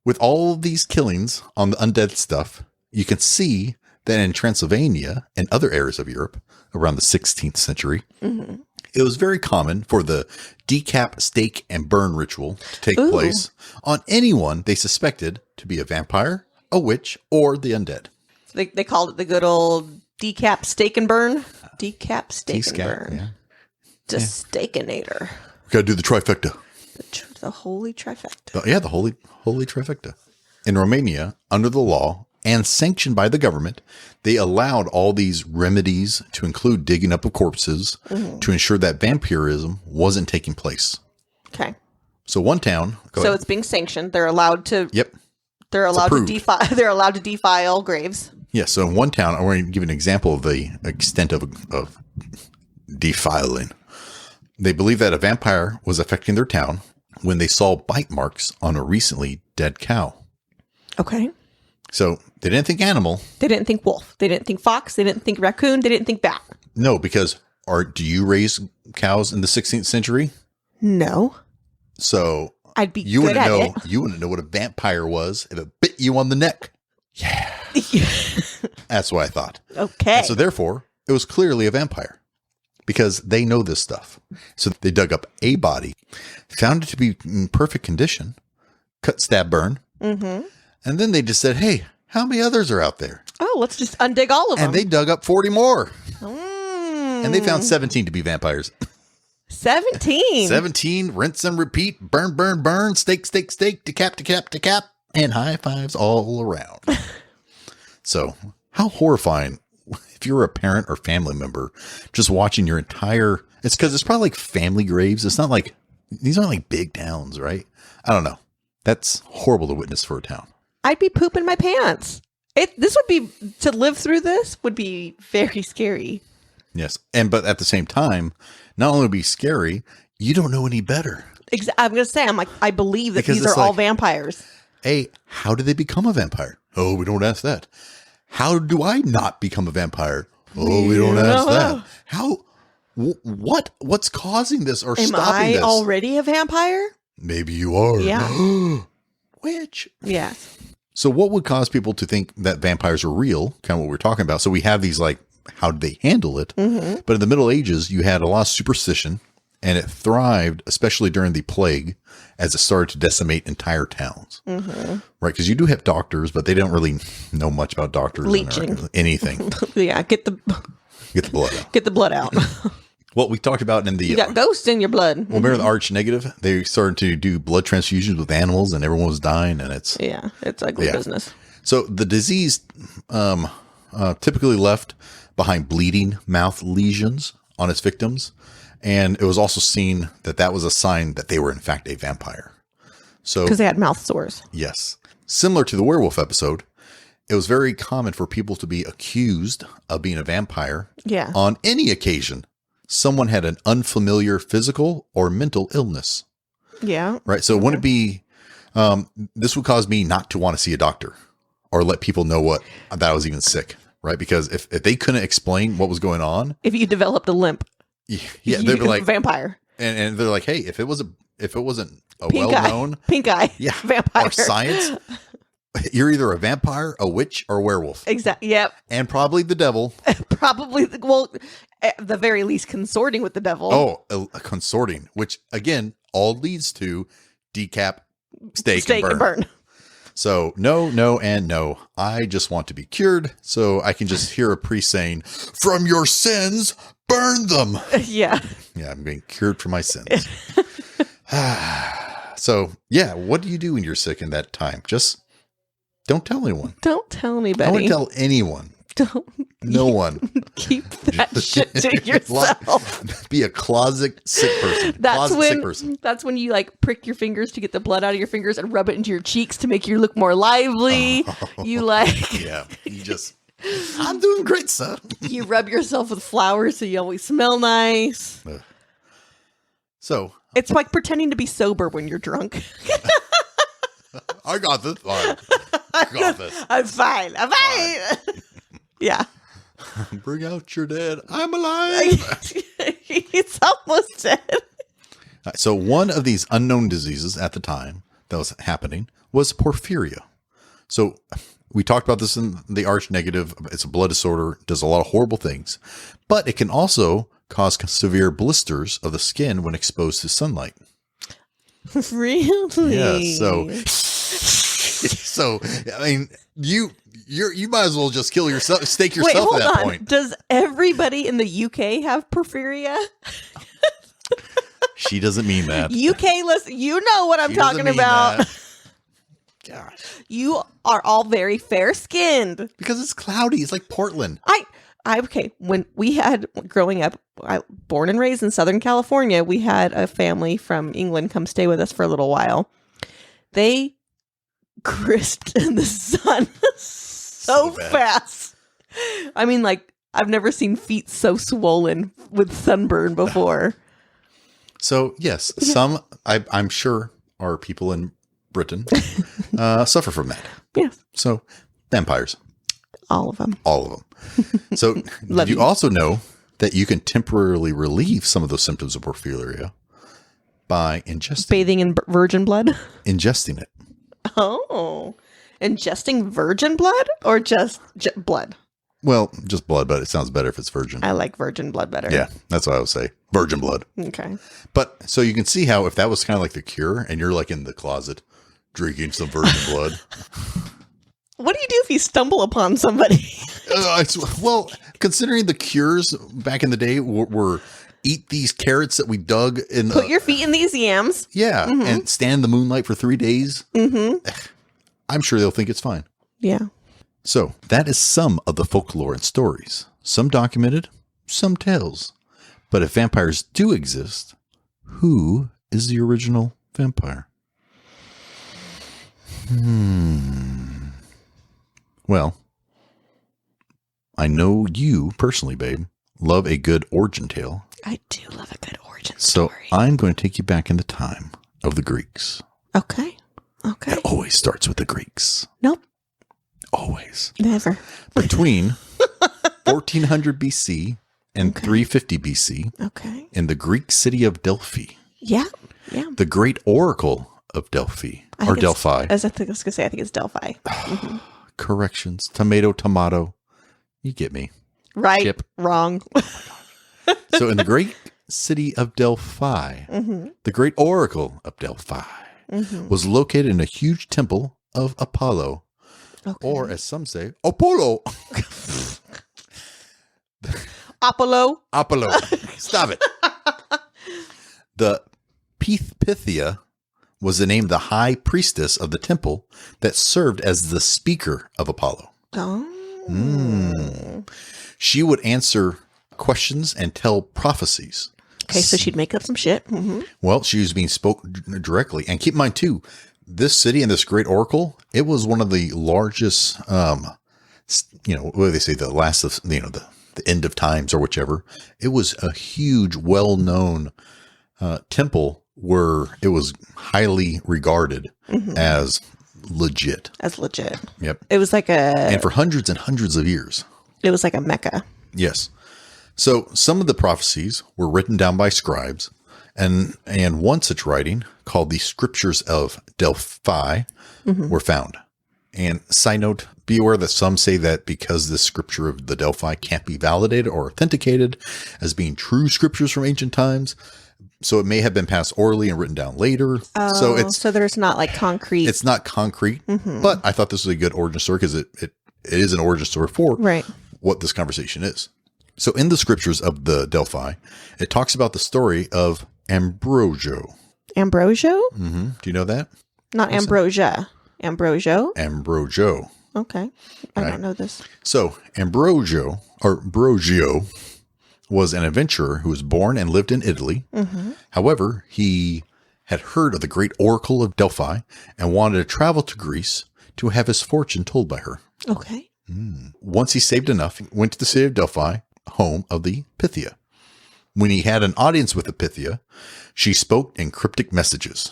[SPEAKER 1] With all these killings on the undead stuff, you can see that in Transylvania and other areas of Europe around the 16th century, it was very common for the decap, stake, and burn ritual to take place on anyone they suspected to be a vampire, a witch, or the undead.
[SPEAKER 2] So they called it the good old decap, stake, and burn. Decap, stake, and burn.
[SPEAKER 1] Yeah.
[SPEAKER 2] Destakinator.
[SPEAKER 1] We got to do the trifecta.
[SPEAKER 2] The holy trifecta.
[SPEAKER 1] The holy trifecta. In Romania, under the law, and sanctioned by the government, they allowed all these remedies to include digging up of corpses to ensure that vampirism wasn't taking place.
[SPEAKER 2] Okay.
[SPEAKER 1] So one town.
[SPEAKER 2] So it's being sanctioned. They're allowed to.
[SPEAKER 1] Yep.
[SPEAKER 2] They're allowed to defile. They're allowed to defile graves.
[SPEAKER 1] Yeah. So in one town, I want to give an example of the extent of defiling. They believe that a vampire was affecting their town when they saw bite marks on a recently dead cow.
[SPEAKER 2] Okay.
[SPEAKER 1] So they didn't think animal.
[SPEAKER 2] They didn't think wolf. They didn't think fox. They didn't think raccoon. They didn't think bat.
[SPEAKER 1] No, because do you raise cows in the 16th century?
[SPEAKER 2] No.
[SPEAKER 1] So
[SPEAKER 2] I'd be
[SPEAKER 1] you
[SPEAKER 2] good
[SPEAKER 1] wouldn't
[SPEAKER 2] at
[SPEAKER 1] know.
[SPEAKER 2] it.
[SPEAKER 1] You wouldn't know what a vampire was if it bit you on the neck. Yeah. That's what I thought.
[SPEAKER 2] Okay.
[SPEAKER 1] And so therefore, it was clearly a vampire because they know this stuff. So they dug up a body, found it to be in perfect condition, cut, stab, burn. Mm-hmm. And then they just said, hey, how many others are out there?
[SPEAKER 2] Oh, let's just undig all of them.
[SPEAKER 1] And they dug up 40 more. And they found 17 to be vampires.
[SPEAKER 2] 17.
[SPEAKER 1] 17, rinse and repeat, burn, burn, burn, stake, stake, stake, decap, decap, decap, and high fives all around. So how horrifying if you're a parent or family member just watching your entire, it's because it's probably like family graves. It's not like, these aren't like big towns, right? I don't know. That's horrible to witness for a town.
[SPEAKER 2] I'd be pooping my pants. To live through this would be very scary.
[SPEAKER 1] Yes. But at the same time, not only would it be scary, you don't know any better.
[SPEAKER 2] I'm going to say, I believe that
[SPEAKER 1] Because
[SPEAKER 2] these are all vampires.
[SPEAKER 1] Hey, how did they become a vampire? Oh, we don't ask that. How do I not become a vampire? Oh, we don't ask that. How? What's causing this or stopping this?
[SPEAKER 2] Am I already a vampire?
[SPEAKER 1] Maybe you are.
[SPEAKER 2] Yeah.
[SPEAKER 1] Which?
[SPEAKER 2] Yeah.
[SPEAKER 1] So what would cause people to think that vampires are real? Kind of what we're talking about. So we have these like, how did they handle it? Mm-hmm. But in the Middle Ages, you had a lot of superstition, and it thrived, especially during the plague, as it started to decimate entire towns. Mm-hmm. Right? Because you do have doctors, but they don't really know much about doctors.
[SPEAKER 2] Leeching.
[SPEAKER 1] Or anything.
[SPEAKER 2] Yeah, get the
[SPEAKER 1] blood out.
[SPEAKER 2] Get the blood out.
[SPEAKER 1] Well, we talked about in the...
[SPEAKER 2] You got ghosts in your blood.
[SPEAKER 1] Well, remember the Arch Negative? They started to do blood transfusions with animals, and everyone was dying, and it's...
[SPEAKER 2] Yeah, it's ugly business.
[SPEAKER 1] So the disease typically left behind bleeding mouth lesions on its victims, and it was also seen that was a sign that they were in fact a vampire. So
[SPEAKER 2] because they had mouth sores.
[SPEAKER 1] Yes. Similar to the werewolf episode, it was very common for people to be accused of being a vampire on any occasion someone had an unfamiliar physical or mental illness. Yeah. Right. So wouldn't it be, this would cause me not to want to see a doctor or let people know that I was even sick. Right. Because if they couldn't explain what was going on.
[SPEAKER 2] If you developed a limp.
[SPEAKER 1] Yeah. They'd be like
[SPEAKER 2] vampire.
[SPEAKER 1] And they're like, hey, if it wasn't a
[SPEAKER 2] pink
[SPEAKER 1] well-known
[SPEAKER 2] pink eye.
[SPEAKER 1] Yeah.
[SPEAKER 2] Vampire.
[SPEAKER 1] Or science. You're either a vampire, a witch, or a werewolf.
[SPEAKER 2] Exactly. Yep.
[SPEAKER 1] And probably the devil.
[SPEAKER 2] Probably. Well, at the very least, consorting with the devil.
[SPEAKER 1] Oh, a consorting, which again, all leads to decap, stake and burn. So no, and no. I just want to be cured, so I can just hear a priest saying, "From your sins, burn them."
[SPEAKER 2] Yeah.
[SPEAKER 1] Yeah, I'm being cured from my sins. So yeah, what do you do when you're sick in that time? Just don't tell anyone.
[SPEAKER 2] Don't tell anybody.
[SPEAKER 1] I wouldn't tell anyone. No one.
[SPEAKER 2] Keep that shit to yourself.
[SPEAKER 1] Be a closet sick person.
[SPEAKER 2] That's when you like prick your fingers to get the blood out of your fingers and rub it into your cheeks to make you look more lively. You like
[SPEAKER 1] yeah. I'm doing great, son.
[SPEAKER 2] You rub yourself with flowers so you always smell nice.
[SPEAKER 1] So
[SPEAKER 2] it's like pretending to be sober when you're drunk.
[SPEAKER 1] I got this. I got this.
[SPEAKER 2] I'm fine. Yeah.
[SPEAKER 1] Bring out your dead. I'm alive.
[SPEAKER 2] He's almost dead.
[SPEAKER 1] So one of these unknown diseases at the time that was happening was porphyria. So we talked about this in the Arch Negative. It's a blood disorder, does a lot of horrible things, but it can also cause severe blisters of the skin when exposed to sunlight.
[SPEAKER 2] Really?
[SPEAKER 1] Yeah. So I mean, you might as well just kill yourself, stake yourself at that point.
[SPEAKER 2] Does everybody in the UK have porphyria?
[SPEAKER 1] She doesn't mean that.
[SPEAKER 2] UK, listen, you know what I'm talking about.
[SPEAKER 1] gosh.
[SPEAKER 2] You are all very fair skinned.
[SPEAKER 1] Because it's cloudy. It's like Portland.
[SPEAKER 2] Okay. When we had growing up, born and raised in Southern California, we had a family from England come stay with us for a little while. They crisped in the sun so fast. I mean, like, I've never seen feet so swollen with sunburn before.
[SPEAKER 1] So, yes, some, I'm sure, are people in Britain suffer from that.
[SPEAKER 2] Yes.
[SPEAKER 1] So, vampires.
[SPEAKER 2] All of them.
[SPEAKER 1] All of them. So, did you also know that you can temporarily relieve some of those symptoms of porphyria by ingesting...
[SPEAKER 2] Bathing in virgin blood?
[SPEAKER 1] Ingesting it.
[SPEAKER 2] Oh. Ingesting virgin blood or just blood?
[SPEAKER 1] Well, just blood, but it sounds better if it's virgin.
[SPEAKER 2] I like virgin blood better.
[SPEAKER 1] Yeah, that's what I would say. Virgin blood.
[SPEAKER 2] Okay.
[SPEAKER 1] But, so you can see how if that was kind of like the cure, and you're like in the closet drinking some virgin blood...
[SPEAKER 2] What do you do if you stumble upon somebody?
[SPEAKER 1] Well, considering the cures back in the day were eat these carrots that we dug in.
[SPEAKER 2] Put your feet in these yams.
[SPEAKER 1] Yeah, and stand in the moonlight for 3 days. I'm sure they'll think it's fine.
[SPEAKER 2] Yeah.
[SPEAKER 1] So that is some of the folklore and stories. Some documented, some tales. But if vampires do exist, who is the original vampire? Well, I know you personally, babe, love a good origin tale.
[SPEAKER 2] I do love a good origin
[SPEAKER 1] So
[SPEAKER 2] story.
[SPEAKER 1] I'm going to take you back in the time of the Greeks.
[SPEAKER 2] Okay. Okay.
[SPEAKER 1] It always starts with the Greeks.
[SPEAKER 2] Nope.
[SPEAKER 1] Always.
[SPEAKER 2] Never.
[SPEAKER 1] Between 1400 BC and 350 BC
[SPEAKER 2] Okay.
[SPEAKER 1] in the Greek city of Delphi,
[SPEAKER 2] Yeah. Yeah.
[SPEAKER 1] the great oracle of Delphi, or Delphi.
[SPEAKER 2] As I was going to say, I think it's Delphi.
[SPEAKER 1] Corrections. Tomato. You get me.
[SPEAKER 2] Right.
[SPEAKER 1] Chip.
[SPEAKER 2] Wrong.
[SPEAKER 1] So in the great city of Delphi, the great oracle of Delphi was located in a huge temple of Apollo, or as some say, Apollo.
[SPEAKER 2] Apollo.
[SPEAKER 1] Stop it. The Pythia was the name of the high priestess of the temple that served as the speaker of Apollo.
[SPEAKER 2] Oh.
[SPEAKER 1] She would answer questions and tell prophecies.
[SPEAKER 2] Okay, so she'd make up some shit.
[SPEAKER 1] Well, she was being spoke directly. And keep in mind, too, this city and this great oracle, it was one of the largest, what do they say, the last of, the end of times or whichever. It was a huge, well-known temple where it was highly regarded as legit.
[SPEAKER 2] Yep. It was like
[SPEAKER 1] and for hundreds and hundreds of years.
[SPEAKER 2] It was like a Mecca.
[SPEAKER 1] Yes. So some of the prophecies were written down by scribes, and one such writing, called the Scriptures of Delphi, were found. And side note, be aware that some say that because this scripture of the Delphi can't be validated or authenticated as being true scriptures from ancient times, so it may have been passed orally and written down later.
[SPEAKER 2] Oh, so there's not like concrete.
[SPEAKER 1] It's not concrete, but I thought this was a good origin story because it is an origin story for what this conversation is. So in the scriptures of the Delphi, it talks about the story of Ambrosio.
[SPEAKER 2] Ambrosio?
[SPEAKER 1] Do you know that?
[SPEAKER 2] Not Ambrosia. Ambrosio?
[SPEAKER 1] Ambrosio.
[SPEAKER 2] Okay. I don't know this.
[SPEAKER 1] So Ambrosio was an adventurer who was born and lived in Italy. However, he had heard of the great oracle of Delphi and wanted to travel to Greece to have his fortune told by her.
[SPEAKER 2] Okay.
[SPEAKER 1] Once he saved enough, he went to the city of Delphi, home of the Pythia. When he had an audience with the Pythia, she spoke in cryptic messages.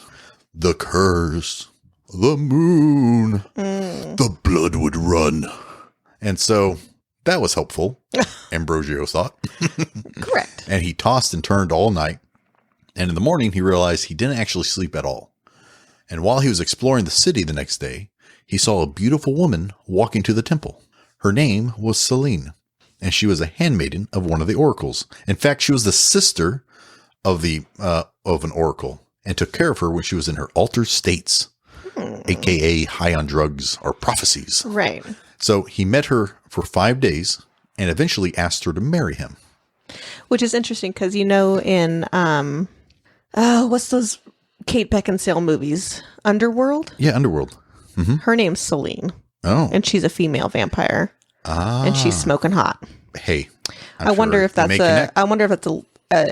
[SPEAKER 1] The curse, the moon, the blood would run. And so that was helpful, Ambrosio thought.
[SPEAKER 2] Correct.
[SPEAKER 1] And he tossed and turned all night. And in the morning, he realized he didn't actually sleep at all. And while he was exploring the city the next day, he saw a beautiful woman walking to the temple. Her name was Selene, and she was a handmaiden of one of the oracles. In fact, she was the sister of an oracle and took care of her when she was in her altered states, aka high on drugs or prophecies.
[SPEAKER 2] Right.
[SPEAKER 1] So he met her for 5 days and eventually asked her to marry him.
[SPEAKER 2] Which is interesting because, in, what's those Kate Beckinsale movies? Underworld?
[SPEAKER 1] Yeah, Underworld.
[SPEAKER 2] Her name's Selene,
[SPEAKER 1] Oh.
[SPEAKER 2] and she's a female vampire, and she's smoking hot.
[SPEAKER 1] Hey,
[SPEAKER 2] I wonder if that's a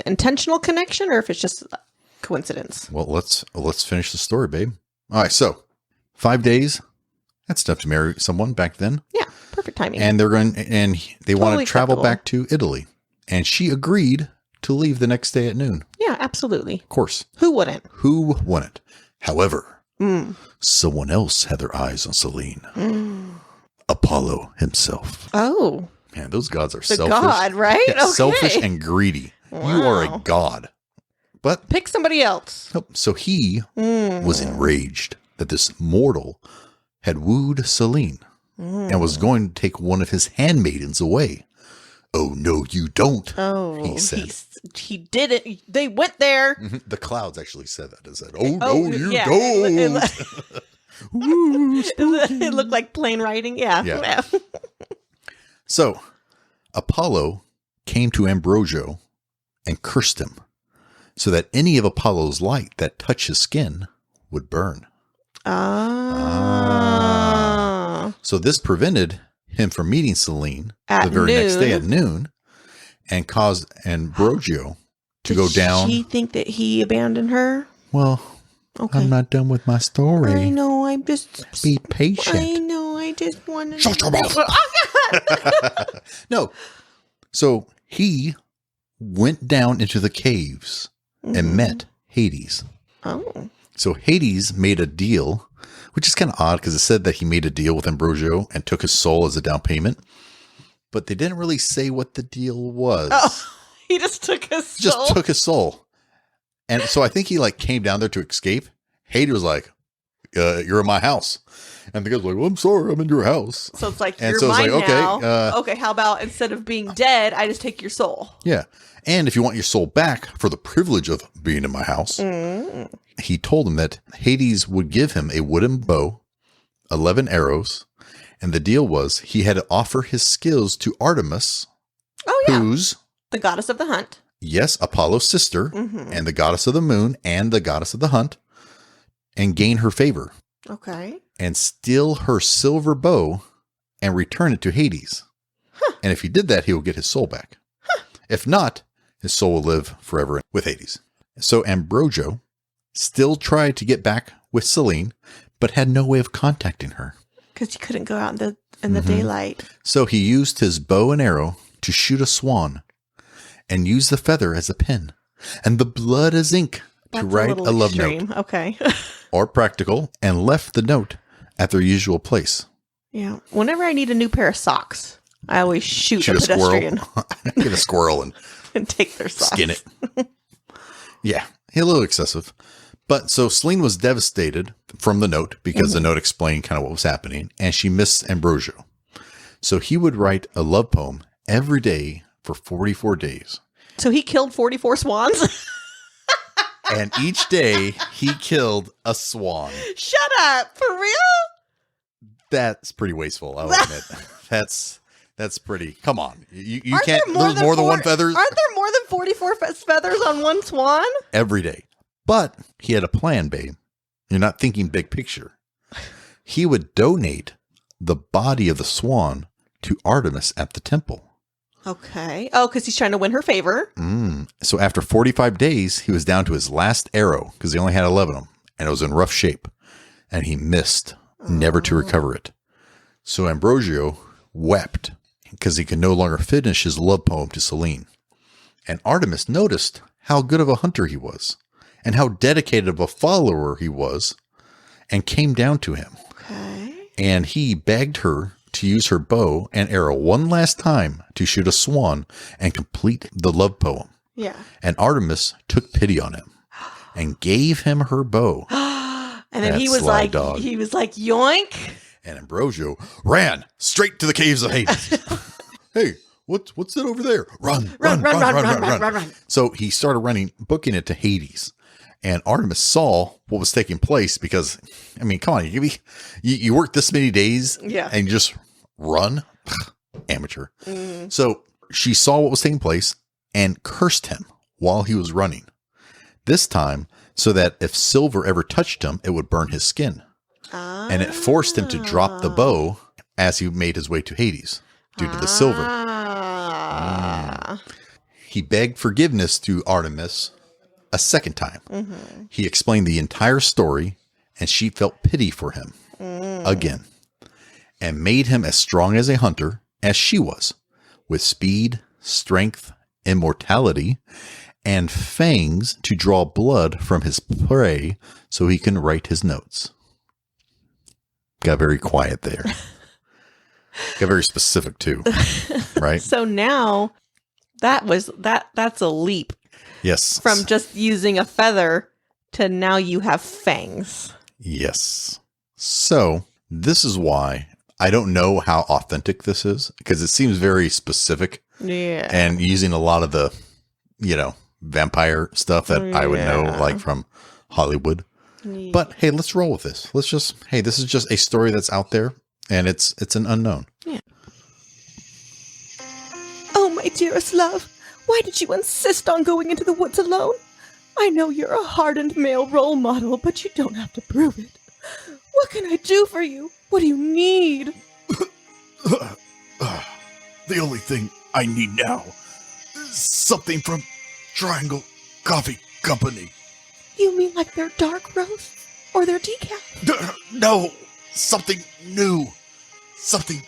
[SPEAKER 2] intentional connection or if it's just a coincidence.
[SPEAKER 1] Well, let's finish the story, babe. All right, so 5 days. That's enough to marry someone back then.
[SPEAKER 2] Yeah, perfect timing.
[SPEAKER 1] And they want to travel
[SPEAKER 2] acceptable.
[SPEAKER 1] back to Italy, and she agreed to leave the next day at noon.
[SPEAKER 2] Yeah, absolutely.
[SPEAKER 1] Of course,
[SPEAKER 2] Who wouldn't?
[SPEAKER 1] who wouldn't? However, someone else had their eyes on Selene. Apollo himself.
[SPEAKER 2] Oh,
[SPEAKER 1] Man, those gods are
[SPEAKER 2] the
[SPEAKER 1] selfish.
[SPEAKER 2] god, right?
[SPEAKER 1] Yeah,
[SPEAKER 2] Okay.
[SPEAKER 1] selfish and greedy. You are a
[SPEAKER 2] Wow.
[SPEAKER 1] god. But
[SPEAKER 2] Pick somebody else.
[SPEAKER 1] nope. So he was enraged that this mortal had wooed Selene and was going to take one of his handmaidens away. Oh, no, you don't.
[SPEAKER 2] Oh,
[SPEAKER 1] he said.
[SPEAKER 2] He did it. They went there.
[SPEAKER 1] The clouds actually said that. It said, oh,
[SPEAKER 2] Oh,
[SPEAKER 1] no, you
[SPEAKER 2] yeah.
[SPEAKER 1] don't.
[SPEAKER 2] It looked like plain writing. Yeah.
[SPEAKER 1] Yeah. So Apollo came to Ambrosio and cursed him so that any of Apollo's light that touched his skin would burn. So this prevented him from meeting Selene
[SPEAKER 2] At
[SPEAKER 1] the very next day
[SPEAKER 2] noon.
[SPEAKER 1] at noon and caused Ambrosio to go down.
[SPEAKER 2] Did she think that he abandoned her?
[SPEAKER 1] Well,
[SPEAKER 2] Okay.
[SPEAKER 1] I'm not done with my story.
[SPEAKER 2] I know. I'm just.
[SPEAKER 1] Be patient.
[SPEAKER 2] I know. I just want to.
[SPEAKER 1] Shut your mouth. No. So he went down into the caves and met Hades.
[SPEAKER 2] Oh.
[SPEAKER 1] So Hades made a deal, which is kind of odd because it said that he made a deal with Ambrosio and took his soul as a down payment. But they didn't really say what the deal was.
[SPEAKER 2] Oh, he just took his soul.
[SPEAKER 1] Just took his soul. And so I think he came down there to escape. Hades was like, you're in my house. And the guy's like, well, I'm sorry, I'm in your house.
[SPEAKER 2] So it's like,
[SPEAKER 1] And
[SPEAKER 2] you're
[SPEAKER 1] so it's
[SPEAKER 2] mine
[SPEAKER 1] like, okay,
[SPEAKER 2] now. Okay, how about instead of being dead, I just take your soul?
[SPEAKER 1] Yeah. And if you want your soul back for the privilege of being in my house, he told him that Hades would give him a wooden bow, 11 arrows, and the deal was he had to offer his skills to Artemis,
[SPEAKER 2] Oh, yeah.
[SPEAKER 1] who's,
[SPEAKER 2] The goddess of the hunt.
[SPEAKER 1] yes, Apollo's sister, and the goddess of the moon, and the goddess of the hunt, and gain her favor,
[SPEAKER 2] Okay.
[SPEAKER 1] and steal her silver bow, and return it to Hades. And if he did that, he will get his soul back. If not, his soul will live forever with Hades. So Ambrosio still tried to get back with Selene, but had no way of contacting her.
[SPEAKER 2] Because you couldn't go out in the daylight.
[SPEAKER 1] So he used his bow and arrow to shoot a swan and use the feather as a pen and the blood as ink to
[SPEAKER 2] That's
[SPEAKER 1] write a
[SPEAKER 2] little
[SPEAKER 1] love
[SPEAKER 2] extreme.
[SPEAKER 1] note,
[SPEAKER 2] Okay.
[SPEAKER 1] or practical, and left the note at their usual place.
[SPEAKER 2] Yeah. Whenever I need a new pair of socks, I always shoot a
[SPEAKER 1] Squirrel,
[SPEAKER 2] pedestrian
[SPEAKER 1] get a squirrel and
[SPEAKER 2] and take their socks.
[SPEAKER 1] skin it. Yeah, a little excessive. But so Selene was devastated from the note because the note explained kind of what was happening, and she missed Ambrosio. So he would write a love poem every day for 44 days.
[SPEAKER 2] So he killed 44 swans?
[SPEAKER 1] And each day he killed a swan.
[SPEAKER 2] Shut up. For real?
[SPEAKER 1] That's pretty wasteful, I'll admit. That's pretty. Come on. You
[SPEAKER 2] Aren't
[SPEAKER 1] can't.
[SPEAKER 2] there more
[SPEAKER 1] There's
[SPEAKER 2] than
[SPEAKER 1] more than
[SPEAKER 2] four-
[SPEAKER 1] one feathers
[SPEAKER 2] Aren't there more than 44 feathers on one swan?
[SPEAKER 1] every day. But he had a plan, babe. You're not thinking big picture. He would donate the body of the swan to Artemis at the temple.
[SPEAKER 2] Okay. Oh, because he's trying to win her favor.
[SPEAKER 1] So after 45 days, he was down to his last arrow because he only had 11 of them, and it was in rough shape, and he missed, never to recover it. So Ambrosio wept because he could no longer finish his love poem to Selene. And Artemis noticed how good of a hunter he was and how dedicated of a follower he was and came down to him.
[SPEAKER 2] Okay.
[SPEAKER 1] And he begged her to use her bow and arrow one last time to shoot a swan and complete the love poem.
[SPEAKER 2] Yeah.
[SPEAKER 1] And Artemis took pity on him and gave him her bow.
[SPEAKER 2] And then
[SPEAKER 1] That
[SPEAKER 2] he was
[SPEAKER 1] sly
[SPEAKER 2] like,
[SPEAKER 1] dog.
[SPEAKER 2] yoink.
[SPEAKER 1] And Ambrosio ran straight to the caves of Hades. Hey, what's it over there? Run. So he started running, booking it to Hades. And Artemis saw what was taking place because, I mean, come on, you work this many days
[SPEAKER 2] Yeah.
[SPEAKER 1] and you just run? Amateur. So she saw what was taking place and cursed him while he was running. This time, so that if silver ever touched him, it would burn his skin. and it forced him to drop the bow as he made his way to Hades due to the silver. He begged forgiveness to Artemis a second time. He explained the entire story, and she felt pity for him again, and made him as strong as a hunter as she was, with speed, strength, immortality, and fangs to draw blood from his prey so he can write his notes. Got very quiet there. Got very specific too, right?
[SPEAKER 2] So now that's a leap.
[SPEAKER 1] Yes.
[SPEAKER 2] From just using a feather to now you have fangs.
[SPEAKER 1] Yes. So this is why I don't know how authentic this is, because it seems very specific.
[SPEAKER 2] Yeah.
[SPEAKER 1] And using a lot of the, vampire stuff that I would know, like from Hollywood. Yeah. But hey, let's roll with this. This is just a story that's out there, and it's an unknown.
[SPEAKER 2] Yeah. Oh, my dearest love, why did you insist on going into the woods alone? I know you're a hardened male role model, but you don't have to prove it. What can I do for you? What do you need?
[SPEAKER 3] The only thing I need now is something from Triangle Coffee Company.
[SPEAKER 2] You mean like their dark roast? Or their decaf?
[SPEAKER 3] No, something new. Something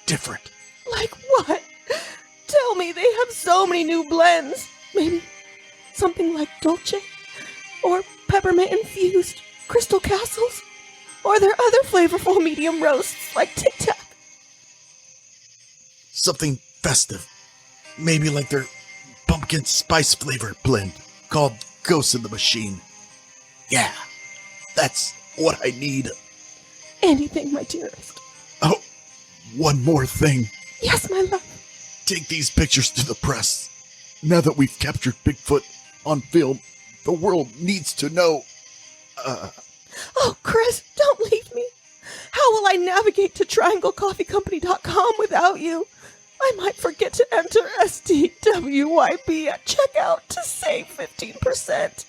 [SPEAKER 3] different.
[SPEAKER 2] Like what? Tell me, they have so many new blends. Maybe something like Dolce? Or peppermint-infused Crystal Castles? Or their other flavorful medium roasts like Tic Tac?
[SPEAKER 3] Something festive. Maybe like their pumpkin spice flavor blend called Ghost in the Machine. Yeah, that's what I need.
[SPEAKER 2] Anything, my dearest.
[SPEAKER 3] Oh, one more thing.
[SPEAKER 2] Yes, my love.
[SPEAKER 3] Take these pictures to the press. Now that we've captured Bigfoot on film, the world needs to know.
[SPEAKER 2] Oh, Chris, don't leave me. How will I navigate to trianglecoffeecompany.com without you? I might forget to enter STWYB at checkout to save 15%.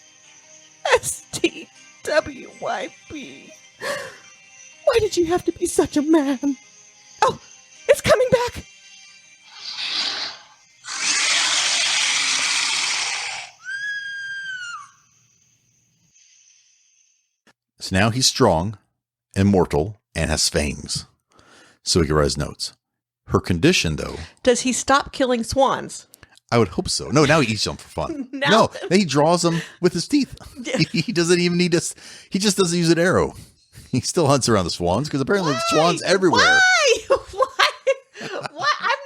[SPEAKER 2] STWYB. Why did you have to be such a man? Oh, it's coming back.
[SPEAKER 1] So now he's strong, immortal, and has fangs. So he can write his notes. Her condition, though...
[SPEAKER 2] Does he stop killing swans?
[SPEAKER 1] I would hope so. No, now he eats them for fun. No, he draws them with his teeth. He doesn't even need to... He just doesn't use an arrow. He still hunts around the swans, because apparently there's swans everywhere.
[SPEAKER 2] Why? What? I've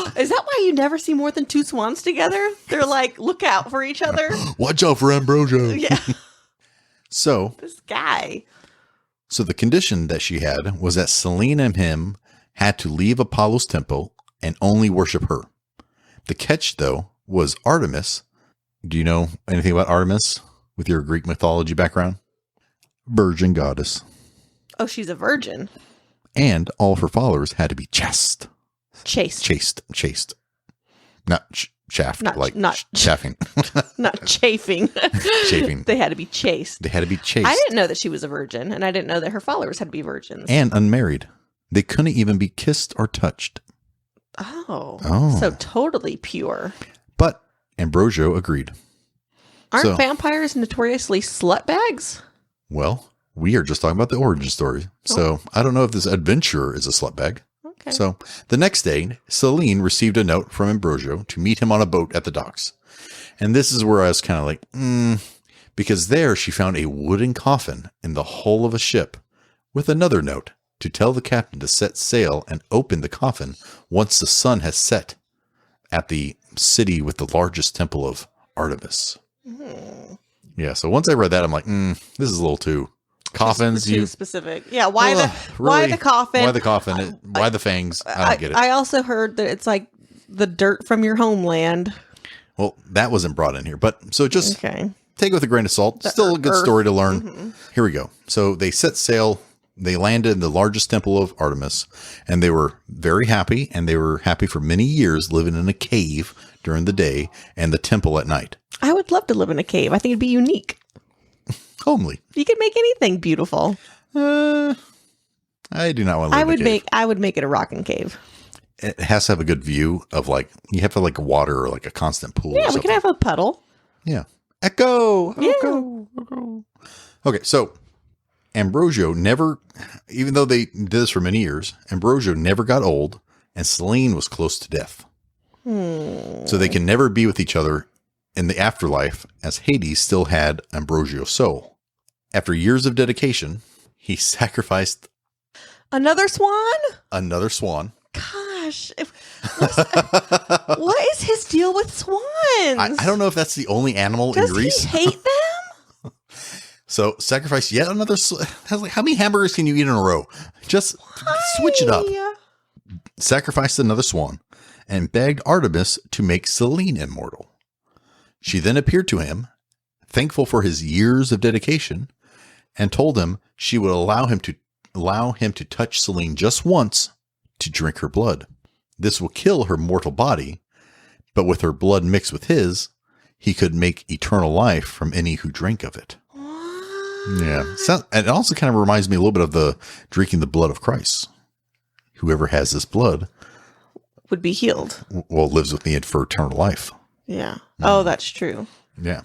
[SPEAKER 2] never... Is that why you never see more than two swans together? They're like, look out for each other.
[SPEAKER 1] Watch out for Ambrosio.
[SPEAKER 2] Yeah.
[SPEAKER 1] So...
[SPEAKER 2] This guy...
[SPEAKER 1] So the condition that she had was that Selene and him had to leave Apollo's temple and only worship her. The catch, though, was Artemis. Do you know anything about Artemis with your Greek mythology background? Virgin goddess.
[SPEAKER 2] Oh, she's a virgin.
[SPEAKER 1] And all of her followers had to be chaste.
[SPEAKER 2] Chaste.
[SPEAKER 1] Not chaffed,
[SPEAKER 2] not
[SPEAKER 1] chaffing.
[SPEAKER 2] Not chafing.
[SPEAKER 1] Chafing.
[SPEAKER 2] They had to be chaste.
[SPEAKER 1] They had to be chaste.
[SPEAKER 2] I didn't know that she was a virgin, and I didn't know that her followers had to be virgins.
[SPEAKER 1] And unmarried. They couldn't even be kissed or touched.
[SPEAKER 2] Oh. So totally pure.
[SPEAKER 1] But Ambrosio agreed.
[SPEAKER 2] Aren't vampires notoriously slut bags?
[SPEAKER 1] Well, we are just talking about the origin story. So I don't know if this adventurer is a slut bag.
[SPEAKER 2] Okay.
[SPEAKER 1] So the next day, Selene received a note from Ambrosio to meet him on a boat at the docks. And this is where I was kind of like, because there she found a wooden coffin in the hull of a ship with another note to tell the captain to set sail and open the coffin once the sun has set at the city with the largest temple of Artemis. Yeah, so once I read that, I'm like, this is a little too... Coffins,
[SPEAKER 2] too specific. Yeah, why the coffin?
[SPEAKER 1] Why the coffin? Why the fangs? I don't get it.
[SPEAKER 2] I also heard that it's like the dirt from your homeland.
[SPEAKER 1] Well, that wasn't brought in here, but so just take it with a grain of salt. Still a good story to learn. Here we go. So they set sail. They landed in the largest temple of Artemis, and they were very happy, and they were happy for many years living in a cave during the day and the temple at night.
[SPEAKER 2] I would love to live in a cave. I think it'd be unique.
[SPEAKER 1] Homely.
[SPEAKER 2] You could make anything beautiful.
[SPEAKER 1] I do not want to live in a cave.
[SPEAKER 2] I would make it a rocking cave.
[SPEAKER 1] It has to have a good view of like, you have to like water or like a constant pool.
[SPEAKER 2] Yeah, we could have a puddle.
[SPEAKER 1] Yeah. Echo.
[SPEAKER 2] Yeah.
[SPEAKER 1] Echo. Okay, so Ambrosio never, even though they did this for many years, Ambrosio never got old and Selene was close to death. So they can never be with each other in the afterlife, as Hades still had Ambrosio's soul. After years of dedication, he sacrificed
[SPEAKER 2] Another swan?
[SPEAKER 1] another swan.
[SPEAKER 2] Gosh. What is his deal with swans?
[SPEAKER 1] I don't know if that's the only animal
[SPEAKER 2] Does
[SPEAKER 1] in Greece.
[SPEAKER 2] he hate them?
[SPEAKER 1] So sacrifice yet another. Like, how many hamburgers can you eat in a row? Just switch it up. Sacrificed another swan and begged Artemis to make Selene immortal. She then appeared to him, thankful for his years of dedication, and told him she would allow him to touch Selene just once to drink her blood. This will kill her mortal body, but with her blood mixed with his, he could make eternal life from any who drank of it. Yeah. And it also kind of reminds me a little bit of the drinking the blood of Christ. Whoever has this blood
[SPEAKER 2] would be healed.
[SPEAKER 1] Well, lives with me for eternal life.
[SPEAKER 2] Yeah. Oh, that's true.
[SPEAKER 1] Yeah.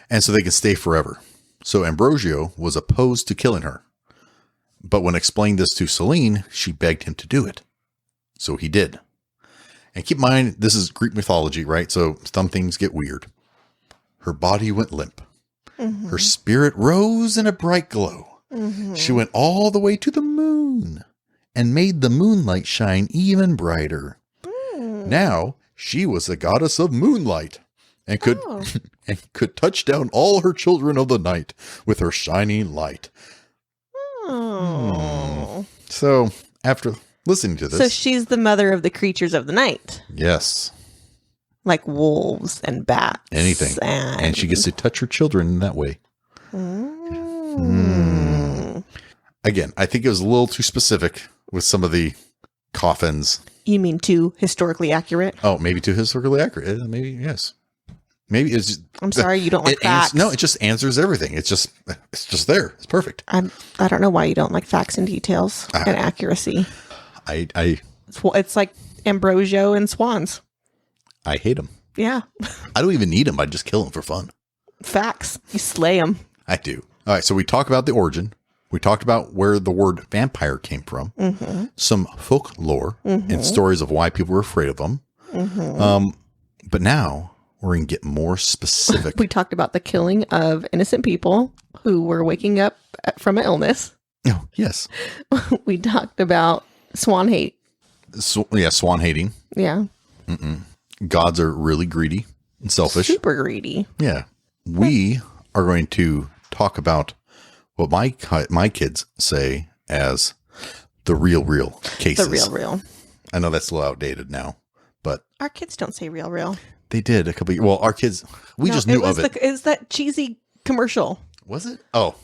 [SPEAKER 1] And so they can stay forever. So Ambrosio was opposed to killing her. But when explaining this to Selene, she begged him to do it. So he did. And keep in mind, this is Greek mythology, right? So some things get weird. Her body went limp. Mm-hmm. Her spirit rose in a bright glow. Mm-hmm. She went all the way to the moon and made the moonlight shine even brighter. Mm. Now she was the goddess of moonlight and could and could touch down all her children of the night with her shining light.
[SPEAKER 2] Oh.
[SPEAKER 1] So after listening to this,
[SPEAKER 2] so she's the mother of the creatures of the night.
[SPEAKER 1] Yes.
[SPEAKER 2] Like wolves and bats.
[SPEAKER 1] Anything. And she gets to touch her children in that way. Again, I think it was a little too specific with some of the coffins.
[SPEAKER 2] You mean too historically accurate?
[SPEAKER 1] Oh, maybe too historically accurate. Maybe, yes. Maybe it's...
[SPEAKER 2] I'm sorry, you don't like facts.
[SPEAKER 1] No, it just answers everything. It's just there. It's perfect.
[SPEAKER 2] I don't know why you don't like facts and details and accuracy. It's like Ambrosio and swans.
[SPEAKER 1] I hate them.
[SPEAKER 2] Yeah.
[SPEAKER 1] I don't even need them. I just kill them for fun.
[SPEAKER 2] Facts. You slay them.
[SPEAKER 1] I do. All right. So we talked about the origin. We talked about where the word vampire came from. Mm-hmm. Some folklore and stories of why people were afraid of them. Mm-hmm. But now we're going to get more specific.
[SPEAKER 2] We talked about the killing of innocent people who were waking up from an illness.
[SPEAKER 1] Oh, yes.
[SPEAKER 2] We talked about swan hate.
[SPEAKER 1] Swan hating.
[SPEAKER 2] Yeah.
[SPEAKER 1] Gods are really greedy and selfish.
[SPEAKER 2] Super greedy.
[SPEAKER 1] Yeah. We are going to talk about what my kids say as the real cases.
[SPEAKER 2] The real.
[SPEAKER 1] I know that's a little outdated now, but
[SPEAKER 2] our kids don't say real.
[SPEAKER 1] They did a couple of years. Well, our kids, we just knew of it.
[SPEAKER 2] It's that cheesy commercial.
[SPEAKER 1] Was it? Oh.